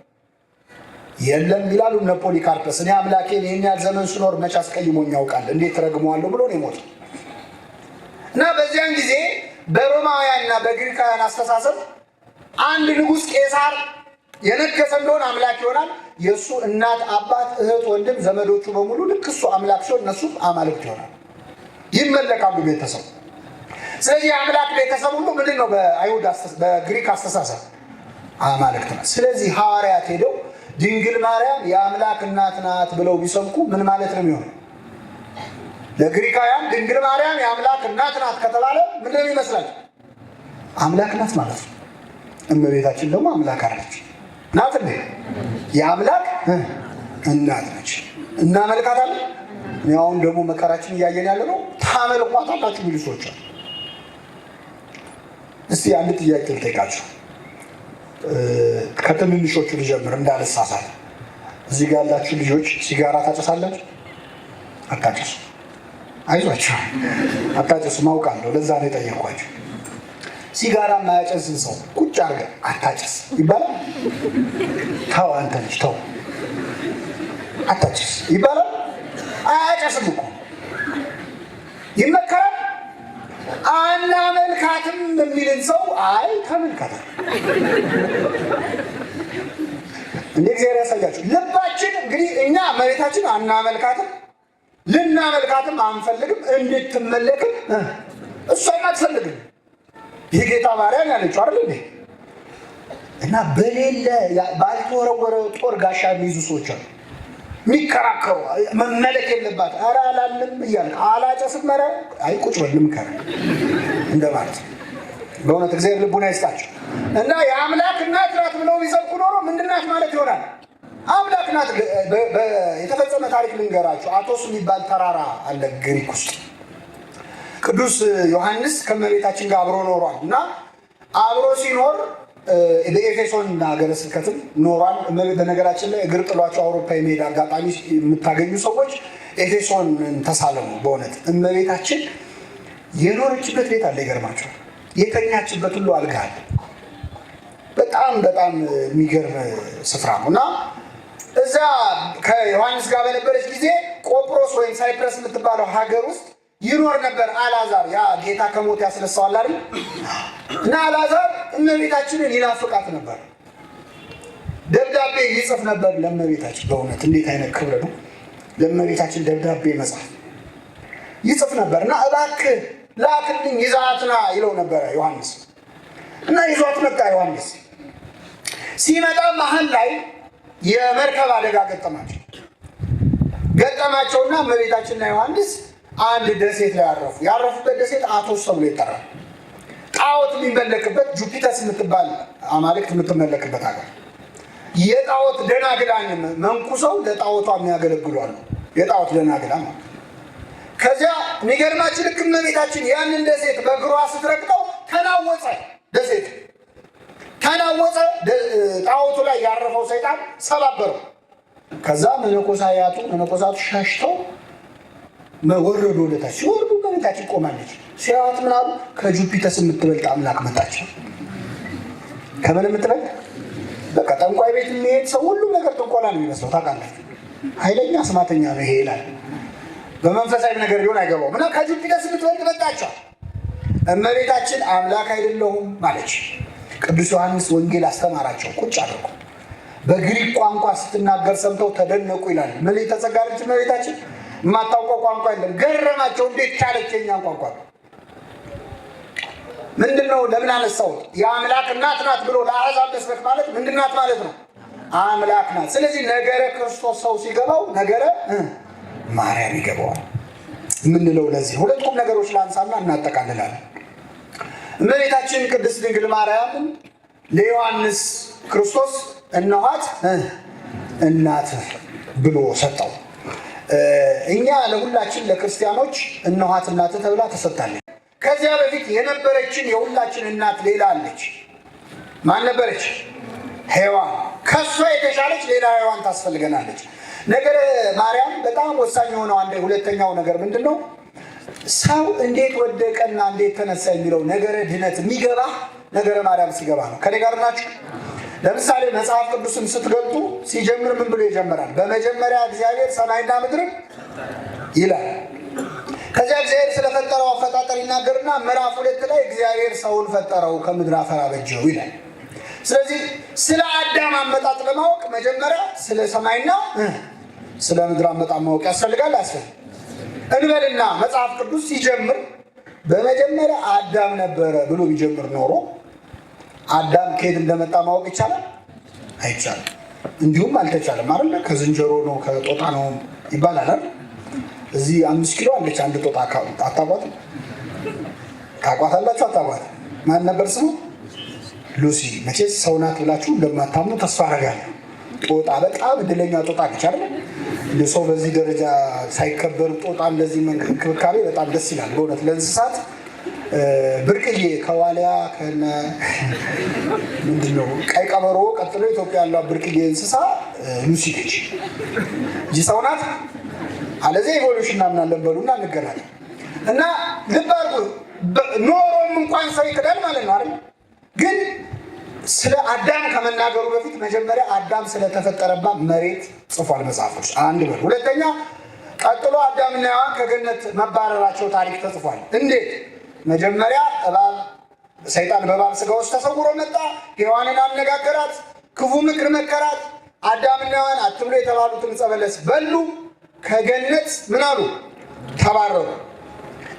የለም ይላሉ እነ ፖሊካርፐስ፣ እኔ አምላኬን ይህን ያህል ዘመን ስኖር መቼ አስቀይሞኝ ያውቃል? እንዴት ረግመዋለሁ ብሎ ነው የሞተው። እና በዚያን ጊዜ በሮማውያንና በግሪካውያን አስተሳሰብ አንድ ንጉሥ ቄሳር የነገሰ እንደሆነ አምላክ ይሆናል። የእሱ እናት፣ አባት፣ እህት፣ ወንድም፣ ዘመዶቹ በሙሉ ልክ እሱ አምላክ ሲሆን እነሱም አማልክት ይሆናል፣ ይመለካሉ ቤተሰቡ። ስለዚህ የአምላክ ቤተሰብ ሁሉ ምንድን ነው? በአይሁድ በግሪክ አስተሳሰብ አማልክት ነው። ስለዚህ ሐዋርያት ሄደው ድንግል ማርያም የአምላክ እናት ናት ብለው ቢሰብኩ ምን ማለት ነው የሚሆነው? ለግሪካውያን ድንግል ማርያም የአምላክ እናት ናት ከተባለ ምንድን ነው ይመስላል? አምላክ ናት ማለት ነው። እመቤታችን ደግሞ አምላክ አለች ናት እንዴ? የአምላክ እናት ነች። እናመልካታለን። አሁን ደግሞ መከራችን እያየን ያለ ነው። ታመልኳታላችሁ የሚሉ ሰዎች አሉ። እስቲ አንድ ጥያቄ ልጠይቃችሁ። ከትንንሾቹ ልጀምር እንዳልሳሳት። እዚህ ጋር ያላችሁ ልጆች ሲጋራ ታጨሳላችሁ? አታጨሱ። አይዟችሁ፣ አታጨሱ። ማውቃለሁ፣ ለዛ ነው የጠየኳችሁ። ሲጋራ የማያጨስን ሰው ቁጭ አድርገህ አታጨስ ይባላል? ተው አንተ ልጅ ተው አታጨስ ይባላል? አያጨስም እኮ ይመከራል። አናመልካትም የሚልን ሰው አይ ተመልካታል። እንደ እግዚአብሔር ያሳያችሁ። ልባችን እንግዲህ እኛ መሬታችን አናመልካትም፣ ልናመልካትም አንፈልግም፣ እንድትመለክም እሷም አትፈልግም። የጌታ ባሪያን ያለችው አይደል እንዴ? እና በሌለ ባልተወረወረ ጦር ጋሻ የሚይዙ ሰዎች አሉ፣ የሚከራከሩ መመለክ የለባት ኧረ አላለም እያለ አላጨስም ኧረ አይ ቁጭ በል ልምከር እንደማለት ነው። በእውነት እግዚአብሔር ልቡና ይስጣቸው። እና የአምላክ እናት ናት ብለው ቢሰብኩ ኖሮ ምንድን ናት ማለት ይሆናል? አምላክ ናት። የተፈጸመ ታሪክ ልንገራችሁ። አቶስ የሚባል ተራራ አለ ግሪክ ውስጥ። ቅዱስ ዮሐንስ ከእመቤታችን ጋር አብሮ ኖሯል እና አብሮ ሲኖር በኤፌሶን ሀገረ ስብከትም ኖሯል። በነገራችን ላይ እግር ጥሏቸው አውሮፓ የመሄድ አጋጣሚ የምታገኙ ሰዎች ኤፌሶን ተሳለሙ። በእውነት እመቤታችን የኖረችበት ቤት አለ። ይገርማቸዋል። የተኛችበት ሁሉ አልጋ አለ። በጣም በጣም የሚገርም ስፍራ ነው እና እዛ ከዮሐንስ ጋር በነበረች ጊዜ ቆጵሮስ ወይም ሳይፕረስ የምትባለው ሀገር ውስጥ ይኖር ነበር አልዓዛር። ያ ጌታ ከሞት ያስነሳዋል አይደል? እና አልዓዛር እመቤታችንን ይናፍቃት ነበር። ደብዳቤ ይጽፍ ነበር ለእመቤታችን። በእውነት እንዴት አይነት ክብር ነው! ለእመቤታችን ደብዳቤ መጽሐፍ ይጽፍ ነበር እና እባክህ ላክልኝ ይዛትና ይለው ነበረ ዮሐንስ። እና ይዟት መጣ ዮሐንስ። ሲመጣ መሀል ላይ የመርከብ አደጋ ገጠማቸውና እመቤታችንና ዮሐንስ አንድ ደሴት ላይ ያረፉ። ያረፉበት ደሴት አቶስ ተብሎ ይጠራል። ጣዖት የሚመለክበት ጁፒተስ የምትባል አማልክት የምትመለክበት ሀገር። የጣዖት ደናግላን መንኩሰው ለጣዖቷ የሚያገለግሉ አሉ። የጣዖት ደናግላን ማለት ከዚያ የሚገርማችሁ ልክ እመቤታችን ያንን ደሴት በእግሯ ስትረግጠው ተናወጸ። ደሴት ተናወጸ። ጣዖቱ ላይ ያረፈው ሰይጣን ሰባበረው። ከዛ መነኮሳቱ ሸሽተው ወረዱ ወደታች። ሲወርዱ እመቤታችን ቆማለች። ሲያዩት ምን አሉ? ከጁፒተስ የምትበልጥ አምላክ መጣች። ከምን የምትበልጥ? በቃ ጠንቋይ ቤት የሚሄድ ሰው ሁሉም ነገር ጥንቆላ ነው የሚመስለው። ታውቃላችሁ፣ ኃይለኛ አስማተኛ ነው ይሄ ይላል። በመንፈሳዊ ነገር ሊሆን አይገባውም። እና ከጁፒተስ የምትበልጥ መጣቸው። እመቤታችን አምላክ አይደለሁም ማለች። ቅዱስ ዮሐንስ ወንጌል አስተማራቸው ቁጭ አድርጎ። በግሪክ ቋንቋ ስትናገር ሰምተው ተደነቁ ይላል። ምን የተጸጋለች እመቤታችን? የማታውቀው ቋንቋ የለም። ገረማቸው። እንዴት ቻለች የኛን ቋንቋ? ምንድን ነው? ለምን አነሳሁት? የአምላክ እናት ናት ብሎ ለአሕዛብ መስበክ ማለት ምንድን ናት ማለት ነው? አምላክ ናት። ስለዚህ ነገረ ክርስቶስ ሰው ሲገባው ነገረ ማርያም ይገባዋል የምንለው ለዚህ። ሁለት ቁም ነገሮች ላንሳና እናጠቃልላለን። እመቤታችን ቅድስት ድንግል ማርያምን ለዮሐንስ ክርስቶስ እነኋት እናትህ ብሎ ሰጠው። እኛ ለሁላችን ለክርስቲያኖች እነኋት እናትህ ተብላ ተሰጥታለች። ከዚያ በፊት የነበረችን የሁላችን እናት ሌላ አለች። ማን ነበረች? ሔዋን። ከሷ የተሻለች ሌላ ሔዋን ታስፈልገናለች። ነገረ ማርያም በጣም ወሳኝ የሆነው አንድ ሁለተኛው ነገር ምንድነው? ሰው እንዴት ወደቀና እንዴት ተነሳ የሚለው ነገረ ድነት የሚገባ ነገረ ማርያም ሲገባ ነው። ከኔ ጋር ናችሁ? ለምሳሌ መጽሐፍ ቅዱስን ስትገልጡ ሲጀምር ምን ብሎ ይጀምራል? በመጀመሪያ እግዚአብሔር ሰማይና ምድርን ይላል። ከዚያ እግዚአብሔር ስለፈጠረው አፈጣጠር ይናገርና ምዕራፍ 2 ላይ እግዚአብሔር ሰውን ፈጠረው ከምድር አፈር አበጀው ይላል። ስለዚህ ስለ አዳም አመጣጥ ለማወቅ መጀመሪያ ስለ ሰማይና ስለ ምድር አመጣጥ ማወቅ ያስፈልጋል። እንበልና መጽሐፍ ቅዱስ ሲጀምር በመጀመሪያ አዳም ነበረ ብሎ ቢጀምር ኖሮ አዳም ከየት እንደመጣ ማወቅ ይቻላል? አይቻልም። እንዲሁም አልተቻለም አይደል? ከዝንጀሮ ነው ከጦጣ ነው ይባላል አይደል? እዚህ 5 ኪሎ አለች አንድ ጦጣ አታቋትም? ታቋታላችሁ? አታቋት? ማን ነበር ስሙ? ሉሲ። መቼስ ሰው ናት ብላችሁ እንደማታምኑ ተስፋ አደርጋለሁ። ጦጣ በጣም እድለኛ ጦጣ ነች አይደል? ለሰው በዚህ ደረጃ ሳይከበር ጦጣ እንደዚህ እንክብካቤ በጣም ደስ ይላል በእውነት ለእንስሳት ብርቅዬ ከዋሊያ ከነ ምንድነው ቀይ ቀበሮ ቀጥሎ ኢትዮጵያ ያለው ብርቅዬ እንስሳ ሉሲ ነች እንጂ ሰው ናት። አለዚህ ኢቮሉሽን እናምናለን በሉና እንገናለን። እና ልብ አድርጉ ኖሮም እንኳን ሰው ይክዳል ማለት ነው አይደል? ግን ስለ አዳም ከመናገሩ በፊት መጀመሪያ አዳም ስለተፈጠረባት መሬት ጽፏል መጽሐፍ ቅዱስ። አንድ በር ሁለተኛ ቀጥሎ አዳምና ሔዋን ከገነት መባረራቸው ታሪክ ተጽፏል። እንዴት? መጀመሪያ እባብ ሰይጣን በእባብ ስጋ ውስጥ ተሰውሮ መጣ። ሔዋንን አነጋገራት፣ ክፉ ምክር መከራት። አዳምና ሔዋን አትብሉ የተባሉትን ዕፀ በለስ በሉ፣ ከገነት ምን አሉ? ተባረሩ።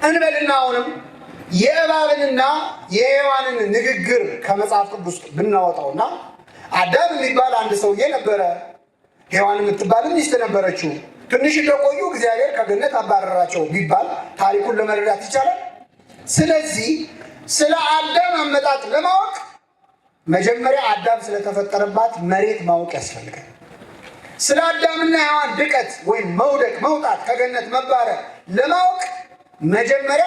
እንበልና አሁንም የእባብንና የሔዋንን ንግግር ከመጽሐፍ ቅዱስ ብናወጣውና አዳም የሚባል አንድ ሰውዬ ነበረ፣ ሔዋን የምትባል ሚስት ነበረችው። ትንሽ እንደቆዩ እግዚአብሔር ከገነት አባረራቸው ቢባል ታሪኩን ለመረዳት ይቻላል። ስለዚህ ስለ አዳም አመጣጥ ለማወቅ መጀመሪያ አዳም ስለተፈጠረባት መሬት ማወቅ ያስፈልጋል። ስለ አዳምና ሔዋን ድቀት ወይም መውደቅ መውጣት ከገነት መባረር ለማወቅ መጀመሪያ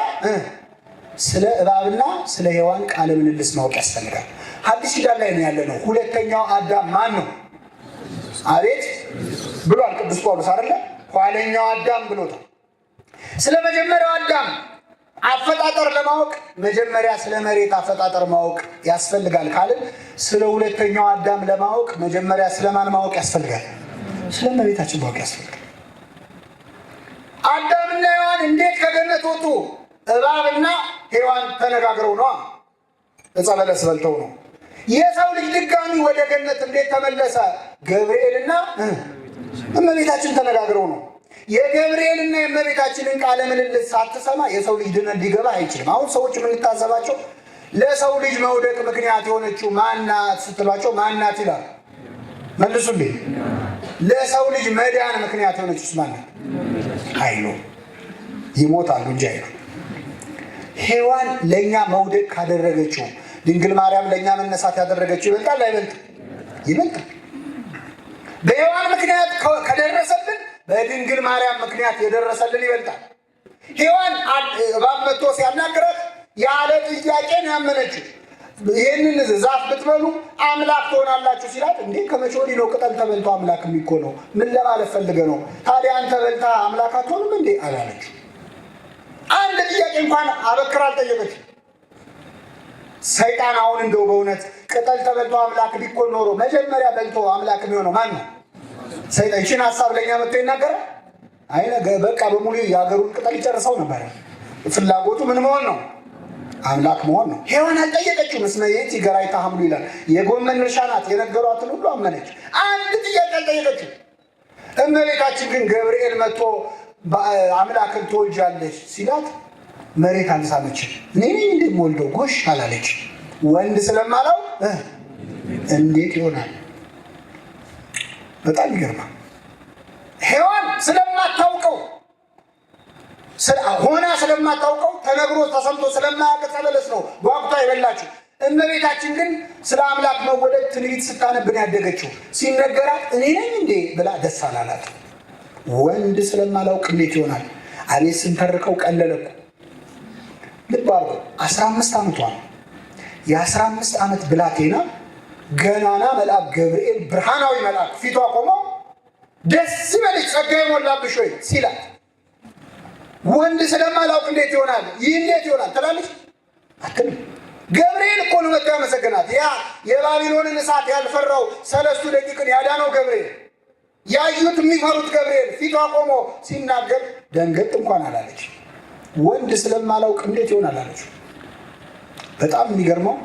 ስለ እባብና ስለ ሔዋን ቃለ ምልልስ ማወቅ ያስፈልጋል። ሐዲስ ኪዳን ላይ ነው ያለነው። ሁለተኛው አዳም ማን ነው? አቤት ብሏል ቅዱስ ጳውሎስ አይደለ? ኋለኛው አዳም ብሎታል። ስለ መጀመሪያው አዳም አፈጣጠር ለማወቅ መጀመሪያ ስለ መሬት አፈጣጠር ማወቅ ያስፈልጋል ካልን ስለ ሁለተኛው አዳም ለማወቅ መጀመሪያ ስለማን ማወቅ ያስፈልጋል? ስለ መሬታችን ማወቅ ያስፈልጋል። አዳምና ሔዋን እንዴት ከገነት ወጡ? እባብና ሔዋን ተነጋግረው ነው። ዕፀ በለስ በልተው ነው። የሰው ልጅ ድጋሚ ወደ ገነት እንዴት ተመለሰ? ገብርኤልና እመቤታችን ተነጋግረው ነው። የገብርኤልና የእመቤታችንን ቃለ ምልልስ ሳትሰማ የሰው ልጅ ድነት ሊገባ አይችልም። አሁን ሰዎች የምንታዘባቸው ለሰው ልጅ መውደቅ ምክንያት የሆነችው ማናት ስትሏቸው ማናት ይላል። መልሱልኝ። ለሰው ልጅ መዳን ምክንያት የሆነችው ማናት? ኃይሉ ይሞታሉ እንጂ ኃይሉ ሔዋን ለእኛ መውደቅ ካደረገችው ድንግል ማርያም ለእኛ መነሳት ያደረገችው ይበልጣል አይበልጥም? ይበልጣል። በሔዋን ምክንያት ከደረሰልን በድንግል ማርያም ምክንያት የደረሰልን ይበልጣል። ሔዋን እባብ መጥቶ ሲያናግራት ያለ ጥያቄ ነው ያመነችው። ይህንን ዛፍ ብትበሉ አምላክ ትሆናላችሁ ሲላት፣ እንዴ ከመቼ ወዲህ ነው ቅጠል ተበልቶ አምላክ የሚኮነው? ምን ለማለት ፈልገ ነው? ታዲያ አንተ በልታ አምላክ አትሆንም እንዴ አላለችው። አንድ ጥያቄ እንኳን አበክራ አልጠየቀችም። ሰይጣን አሁን እንደው በእውነት ቅጠል ተበልቶ አምላክ ቢኮን ኖሮ መጀመሪያ በልቶ አምላክ የሚሆነው ማን ነው? ሰይጣን። ይህችን ሀሳብ ለእኛ መጥቶ ይናገራል? አይ በቃ በሙሉ የሀገሩን ቅጠል ይጨርሰው ነበረ። ፍላጎቱ ምን መሆን ነው? አምላክ መሆን ነው። ሔዋን አልጠየቀችው። እስመ ይእቲ ገራይተ ሐምሉ ይላል። የጎመን እርሻ ናት። የነገሯትን ሁሉ አመነች። አንድ ጥያቄ አልጠየቀችው። እመቤታችን ግን ገብርኤል መጥቶ አምላክን ትወልጃለሽ ሲላት መሬት አልሳመችም። እኔ እንደምወልደው ጎሽ አላለች። ወንድ ስለማላው እንዴት ይሆናል? በጣም ይገርማል። ሔዋን ስለማታውቀው ሆና ስለማታውቀው ተነግሮ ተሰምቶ ስለማያውቅ ዕፀ በለስ ነው ጓጉታ የበላችው። እመቤታችን ግን ስለ አምላክ መወለድ ትንቢት ስታነብን ያደገችው ሲነገራት እኔ ነኝ እንዴ ብላ ደስ አላላት። ወንድ ስለማላውቅ እንዴት ይሆናል? አቤት ስንተርከው ቀለለኩ። ልብ አድርጎ 15 ዓመቷ ነው። የ15 ዓመት ብላቴና ገናና መልአክ ገብርኤል ብርሃናዊ መልአክ ፊቷ ቆሞ ደስ ይበልሽ ጸጋ የሞላብሽ ሆይ ሲላት ወንድ ስለማላውቅ እንዴት ይሆናል ይህ እንዴት ይሆናል ትላለች አትልም። ገብርኤል እኮ ነው መጥቶ ያመሰገናት። ያ የባቢሎንን እሳት ያልፈራው ሰለስቱ ደቂቅን ያዳነው ገብርኤል፣ ያዩት የሚፈሩት ገብርኤል ፊቷ ቆሞ ሲናገር ደንገጥ እንኳን አላለች። ወንድ ስለማላውቅ እንዴት ይሆናል አለች። በጣም የሚገርመው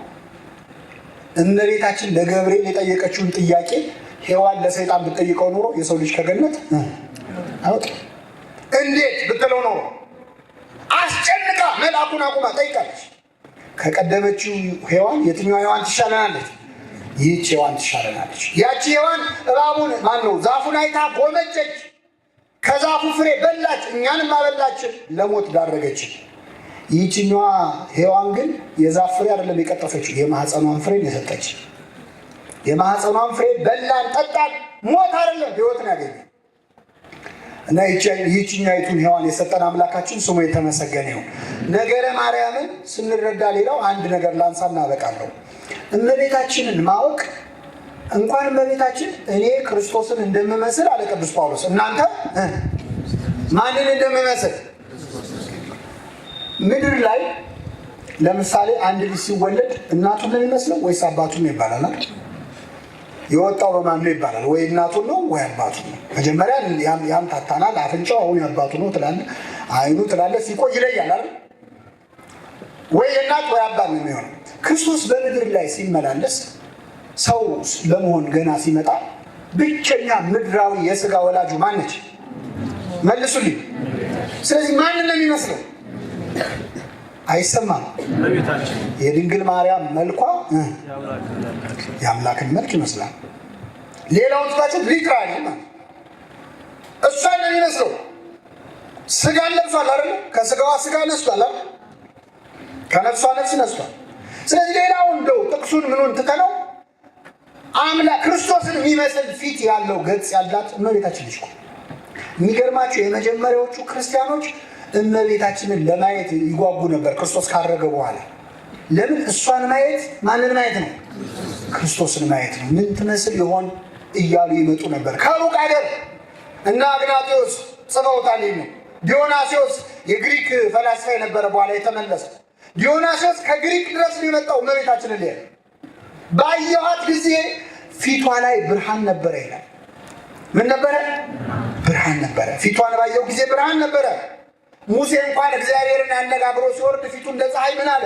እመቤታችን ለገብርኤል የጠየቀችውን ጥያቄ ሔዋን ለሰይጣን ብትጠይቀው ኖሮ የሰው ልጅ ከገነት አውጥ እንዴት ብትለው ኖሮ አስጨንቃ መልአኩን አቁማ ጠይቃለች። ከቀደመችው ሔዋን የትኛዋ ሔዋን ትሻለናለች? ይህች ሔዋን ትሻለናለች። ያቺ ሔዋን እባቡን ማነው ዛፉን አይታ ጎመጀች፣ ከዛፉ ፍሬ በላች፣ እኛንም አበላችን፣ ለሞት ዳረገችን። ይህችኛዋ ሔዋን ግን የዛፍ ፍሬ አይደለም የቀጠፈችው፣ የማህፀኗን ፍሬ የሰጠች። የማህፀኗን ፍሬ በላን ጠጣን፣ ሞት አይደለም ህይወትን ያገኘ እና ይህችኛይቱን ሔዋን የሰጠን አምላካችን ስሙ የተመሰገነ ይሁን። ነገረ ማርያምን ስንረዳ ሌላው አንድ ነገር ላንሳ እናበቃለሁ። እመቤታችንን ማወቅ እንኳን እመቤታችን እኔ ክርስቶስን እንደምመስል አለ ቅዱስ ጳውሎስ። እናንተ ማንን እንደምመስል? ምድር ላይ ለምሳሌ አንድ ልጅ ሲወለድ እናቱን ነው የሚመስለው ወይስ አባቱን ነው ይባላል? የወጣው በማን ነው ይባላል? ወይ እናቱን ነው ወይ አባቱን ነው። መጀመሪያ ያምታታናል። አፍንጫው አሁን የአባቱ ነው ትላለህ፣ አይኑ ትላለህ፣ ሲቆይ ይለያል አይደል? ወይ እናት ወይ አባት ነው የሚሆነው። ክርስቶስ በምድር ላይ ሲመላለስ ሰው ለመሆን ገና ሲመጣ ብቸኛ ምድራዊ የሥጋ ወላጁ ማን ነች? መልሱልኝ። ስለዚህ ማንን ነው የሚመስለው? አይሰማም። የድንግል ማርያም መልኳ የአምላክን መልክ ይመስላል። ሌላውን ትታችሁ ሊትራሊ እሷን ነው የሚመስለው። ስጋን ለብሷል አይደል? ከስጋዋ ስጋ ነስቷል አይደል? ከነፍሷ ነፍስ ነስቷል። ስለዚህ ሌላው እንደው ጥቅሱን ምኑን ትተነው አምላክ ክርስቶስን የሚመስል ፊት ያለው ገጽ ያላት እመቤታችን ልጅ። የሚገርማችሁ የመጀመሪያዎቹ ክርስቲያኖች እመቤታችንን ለማየት ይጓጉ ነበር። ክርስቶስ ካረገ በኋላ ለምን? እሷን ማየት ማንን ማየት ነው? ክርስቶስን ማየት ነው። ምን ትመስል ይሆን እያሉ ይመጡ ነበር ከሩቅ አገር። እና አግናጢዎስ ጽፈውታል ነው። ዲዮናስዮስ የግሪክ ፈላስፋ የነበረ በኋላ የተመለሰ ዲዮናስዮስ ከግሪክ ድረስ ነው የመጣው እመቤታችንን ሊያይ። ባየኋት ጊዜ ፊቷ ላይ ብርሃን ነበረ ይላል። ምን ነበረ? ብርሃን ነበረ። ፊቷን ባየው ጊዜ ብርሃን ነበረ። ሙሴ እንኳን እግዚአብሔርን አነጋግሮ ሲወርድ ፊቱ እንደ ፀሐይ ምን አለ?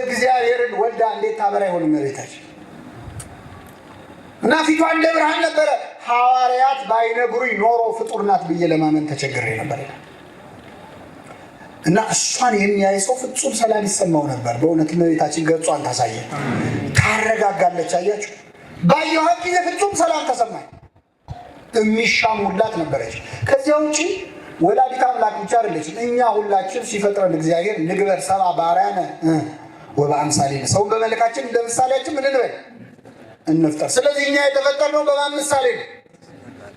እግዚአብሔርን ወልዳ እንዴት ታበራ ይሆን እመቤታችን? እና ፊቷ እንደ ብርሃን ነበረ። ሐዋርያት ባይነግሩኝ ኖሮ ፍጡር ናት ብዬ ለማመን ተቸግሬ ነበር ይላል። እና እሷን የሚያይ ሰው ፍጹም ሰላም ይሰማው ነበር። በእውነት እመቤታችን ገጿን ታሳየ፣ ታረጋጋለች። አያችሁ፣ ባየኋት ጊዜ ፍጹም ሰላም ተሰማኝ። የሚሻሙላት ነበረች። ከዚያ ውጪ ወላዲተ አምላክ ብቻ አይደለችም። እኛ ሁላችን ሲፈጥረን እግዚአብሔር ንግበር ሰብአ በአርአያነ ወበአምሳሊነ፣ ሰውን በመልካችን እንደ ምሳሌያችን ምን እንበል እንፍጠር። ስለዚህ እኛ የተፈጠርነው በማን ምሳሌ ነው?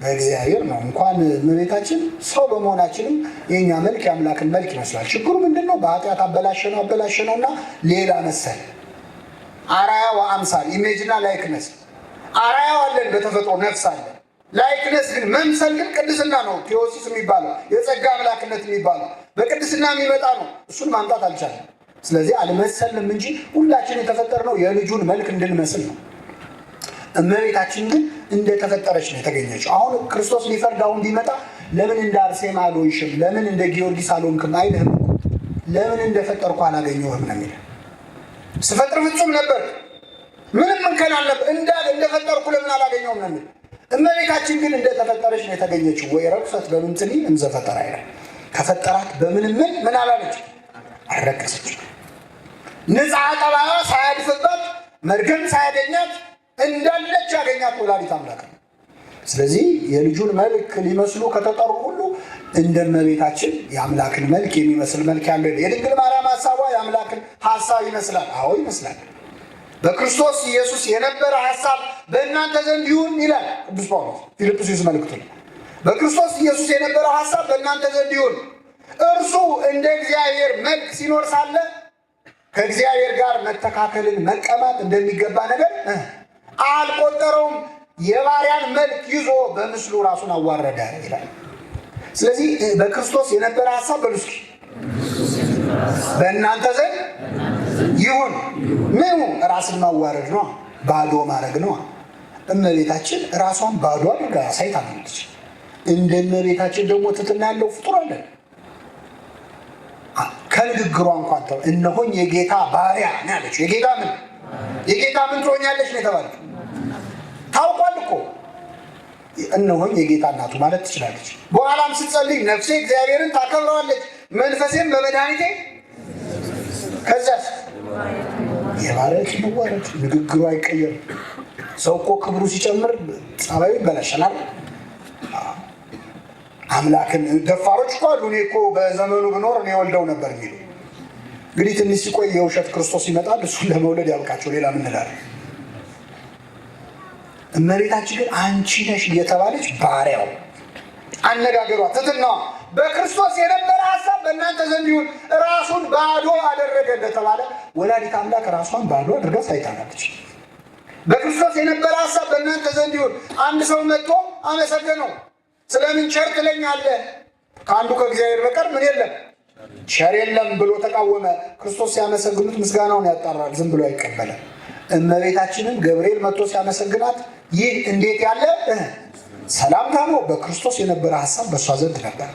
በእግዚአብሔር ነው። እንኳን እመቤታችን ሰው በመሆናችንም የእኛ መልክ የአምላክን መልክ ይመስላል። ችግሩ ምንድን ነው? በኃጢአት አበላሸነውና ሌላ መሰል። አርአያ ወአምሳል ኢሜጅና ላይክነስ። አርአያው አለን በተፈጥሮ ነፍስ አለን። ላይክነስ ግን መምሰል ግን ቅድስና ነው። ቴዎሲስ የሚባለው የጸጋ አምላክነት የሚባለው በቅድስና የሚመጣ ነው። እሱን ማምጣት አልቻለም። ስለዚህ አልመሰልም እንጂ ሁላችን የተፈጠርነው የልጁን መልክ እንድንመስል ነው። እመቤታችን ግን እንደተፈጠረች ነው የተገኘችው። አሁን ክርስቶስ ሊፈርድ አሁን ቢመጣ ለምን እንደ አርሴማ አልሆንሽም፣ ለምን እንደ ጊዮርጊስ አልሆንክም አይልህም። ለምን እንደፈጠርኩ አላገኘሁህም ነው የሚለው። ስፈጥር ፍጹም ነበር፣ ምንም እንከን አልነበር። እንደፈጠርኩ ለምን አላገኘሁም ነው የሚለው። እመቤታችን ግን እንደተፈጠረች ነው የተገኘችው። ወይ ረክሰት በምንትኒ እንዘፈጠራ ይላል። ከፈጠራት በምንም ምን አላለች? አልረከሰች። ንጽሐ ጠባይዋ ሳያድፍባት መርገም ሳያገኛት እንዳለች ያገኛት ወላዲተ አምላክ ነው። ስለዚህ የልጁን መልክ ሊመስሉ ከተጠሩ ሁሉ እንደ እመቤታችን የአምላክን መልክ የሚመስል መልክ ያለው የድንግል ማርያም ሀሳቧ የአምላክን ሀሳብ ይመስላል። አዎ ይመስላል። በክርስቶስ ኢየሱስ የነበረ ሀሳብ በእናንተ ዘንድ ይሁን ይላል ቅዱስ ጳውሎስ ፊልጵስዩስ መልእክቱ። በክርስቶስ ኢየሱስ የነበረው ሀሳብ በእናንተ ዘንድ ይሁን። እርሱ እንደ እግዚአብሔር መልክ ሲኖር ሳለ ከእግዚአብሔር ጋር መተካከልን መቀማት እንደሚገባ ነገር አልቆጠረውም። የባሪያን መልክ ይዞ በምስሉ ራሱን አዋረደ ይላል። ስለዚህ በክርስቶስ የነበረ ሐሳብ በሉ እስኪ በእናንተ ዘንድ ይሁን። ምኑ? ራስን ማዋረድ ነው፣ ባዶ ማድረግ ነው። እመቤታችን ራሷን ባዶ አድርጋ ሳይታለች። እንደ እመቤታችን ደግሞ ትሕትና ያለው ፍጡር አለ? ከንግግሯ እንኳን ተው እነሆኝ የጌታ ባሪያ ነው ያለችው። የጌታ ምን ትሆኛለች ነው የተባለችው። ታውቋል እኮ እነሆኝ የጌታ እናቱ ማለት ትችላለች። በኋላም ስትጸልይ ነፍሴ እግዚአብሔርን ታከብረዋለች፣ መንፈሴም በመድኃኒቴ። ከዚያስ የባሪያዎች መዋረድ፣ ንግግሩ አይቀየርም። ሰው እኮ ክብሩ ሲጨምር ጸባዩ ይበላሻል። አምላክን ደፋሮች እኮ አሉ። እኔ እኮ በዘመኑ ብኖር እኔ ወልደው ነበር የሚሉ። እንግዲህ ትንሽ ሲቆይ የውሸት ክርስቶስ ይመጣል፣ እሱን ለመውለድ ያብቃቸው። ሌላ ምን እንላለን? እመቤታችን ግን አንቺ ነሽ እየተባለች ባሪያው፣ አነጋገሯ፣ ትሕትናዋ በክርስቶስ የነበረ ሐሳብ በእናንተ ዘንድ ይሁን፣ ራሱን ባዶ አደረገ እንደተባለ ወላዲተ አምላክ ራሷን ባዶ አድርጋ ሳይታለች። በክርስቶስ የነበረ ሐሳብ በእናንተ ዘንድ ይሁን። አንድ ሰው መጥቶ አመሰገነው። ስለምን ቸር ትለኛለህ? ከአንዱ ከእግዚአብሔር በቀር ምን የለም ቸር የለም ብሎ ተቃወመ። ክርስቶስ ሲያመሰግኑት ምስጋናውን ያጣራል፣ ዝም ብሎ አይቀበልም። እመቤታችንን ገብርኤል መጥቶ ሲያመሰግናት ይህ እንዴት ያለ ሰላምታ ነው! በክርስቶስ የነበረ ሐሳብ በእሷ ዘንድ ነበር።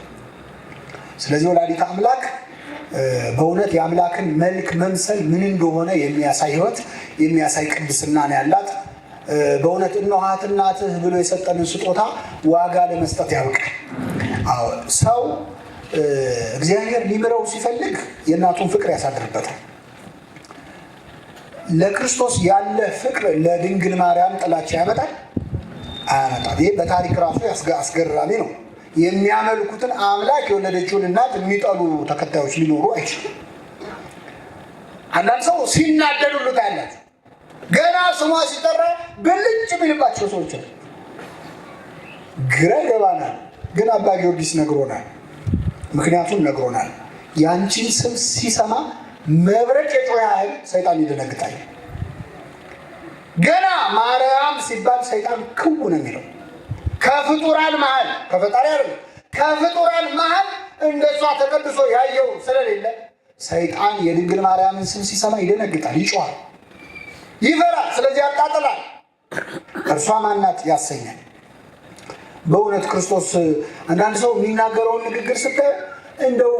ስለዚህ ወላዲተ አምላክ በእውነት የአምላክን መልክ መምሰል ምን እንደሆነ የሚያሳይ ሕይወት የሚያሳይ ቅድስና ነው ያላት። በእውነት እነኋት እናትህ ብሎ የሰጠንን ስጦታ ዋጋ ለመስጠት ያብቃል። ሰው እግዚአብሔር ሊምረው ሲፈልግ የእናቱን ፍቅር ያሳድርበታል። ለክርስቶስ ያለ ፍቅር ለድንግል ማርያም ጥላቻ ያመጣል? አያመጣም። ይህ በታሪክ ራሱ አስገራሚ ነው። የሚያመልኩትን አምላክ የወለደችውን እናት የሚጠሉ ተከታዮች ሊኖሩ አይችሉም። አንዳንድ ሰው ሲናደዱሉ ታያላችሁ። ገና ስሟ ሲጠራ ብልጭ የሚልባቸው ሰዎች ነው። ግራ ይገባናል። ግን አባ ጊዮርጊስ ነግሮናል። ምክንያቱም ነግሮናል። ያንቺን ስም ሲሰማ መብረቅ የጮኸ ያህል ሰይጣን ይደነግጣል። ገና ማርያም ሲባል ሰይጣን ክው ነው የሚለው። ከፍጡራን መሃል ከፈጣሪ አይደለም፣ ከፍጡራን መሃል እንደሷ ተቀድሶ ያየው ስለሌለ ሰይጣን የድንግል ማርያምን ስም ሲሰማ ይደነግጣል፣ ይጮሃል፣ ይፈራል። ስለዚህ ያጣጥላል። እርሷ ማናት ያሰኛል። በእውነት ክርስቶስ አንዳንድ ሰው የሚናገረውን ንግግር ስታይ እንደው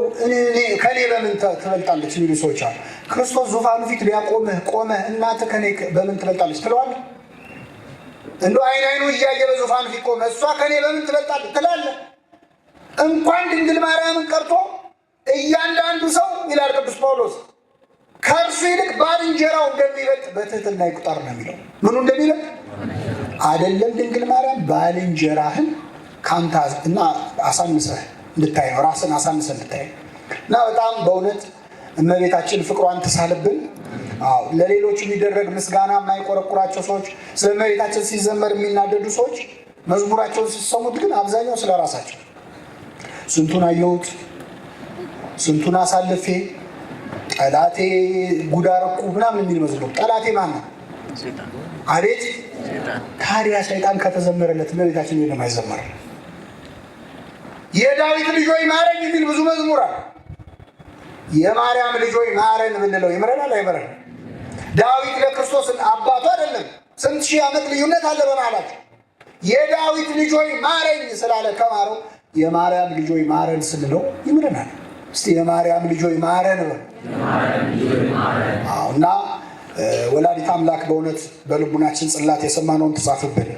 ከኔ በምን ትበልጣለች የሚሉ ሰዎች አሉ። ክርስቶስ ዙፋኑ ፊት ሊያቆምህ ቆመህ እናትህ ከኔ በምን ትበልጣለች ትለዋለህ? እንደው አይኑ እያየ በዙፋኑ ፊት ቆመህ እሷ ከኔ በምን ትበልጣለች ትላለህ? እንኳን ድንግል ማርያምን ቀርቶ እያንዳንዱ ሰው ይላል ቅዱስ ጳውሎስ ከእርሱ ይልቅ ባልንጀራው እንደሚበልጥ በትህትና ይቁጠር ነው የሚለው። ምኑ እንደሚበልጥ አይደለም ድንግል ማርያም ባልንጀራህን ካንተ እና አሳንሰህ እንድታይ ነው፣ ራስን አሳንሰህ እንድታይ ነው። እና በጣም በእውነት እመቤታችን ፍቅሯን ትሳልብን። ለሌሎች የሚደረግ ምስጋና የማይቆረቁራቸው ሰዎች፣ ስለ እመቤታችን ሲዘመር የሚናደዱ ሰዎች መዝሙራቸውን ሲሰሙት ግን አብዛኛው ስለ ራሳቸው ስንቱን አየሁት፣ ስንቱን አሳልፌ፣ ጠላቴ ጉዳረኩ ምናምን የሚል መዝሙር። ጠላቴ ማን ነው? አቤት ታዲያ ሰይጣን ከተዘመረለት እመቤታችን የለም አይዘመር? የዳዊት ልጆች ማረን የሚል ብዙ መዝሙር አለ። የማርያም ልጆች ማረን ብንለው ይምረናል አይምረን? ዳዊት ለክርስቶስ አባቱ አይደለም? ስንት ሺህ ዓመት ልዩነት አለ በመሃላቸው። የዳዊት ልጆች ማረኝ ስላለ ከማረው የማርያም ልጆች ማረን ስንለው ይምረናል። እስቲ የማርያም ልጆች ማረን ነው። እና ወላዲተ አምላክ በእውነት በልቡናችን ጽላት የሰማነውን ትጻፍብን።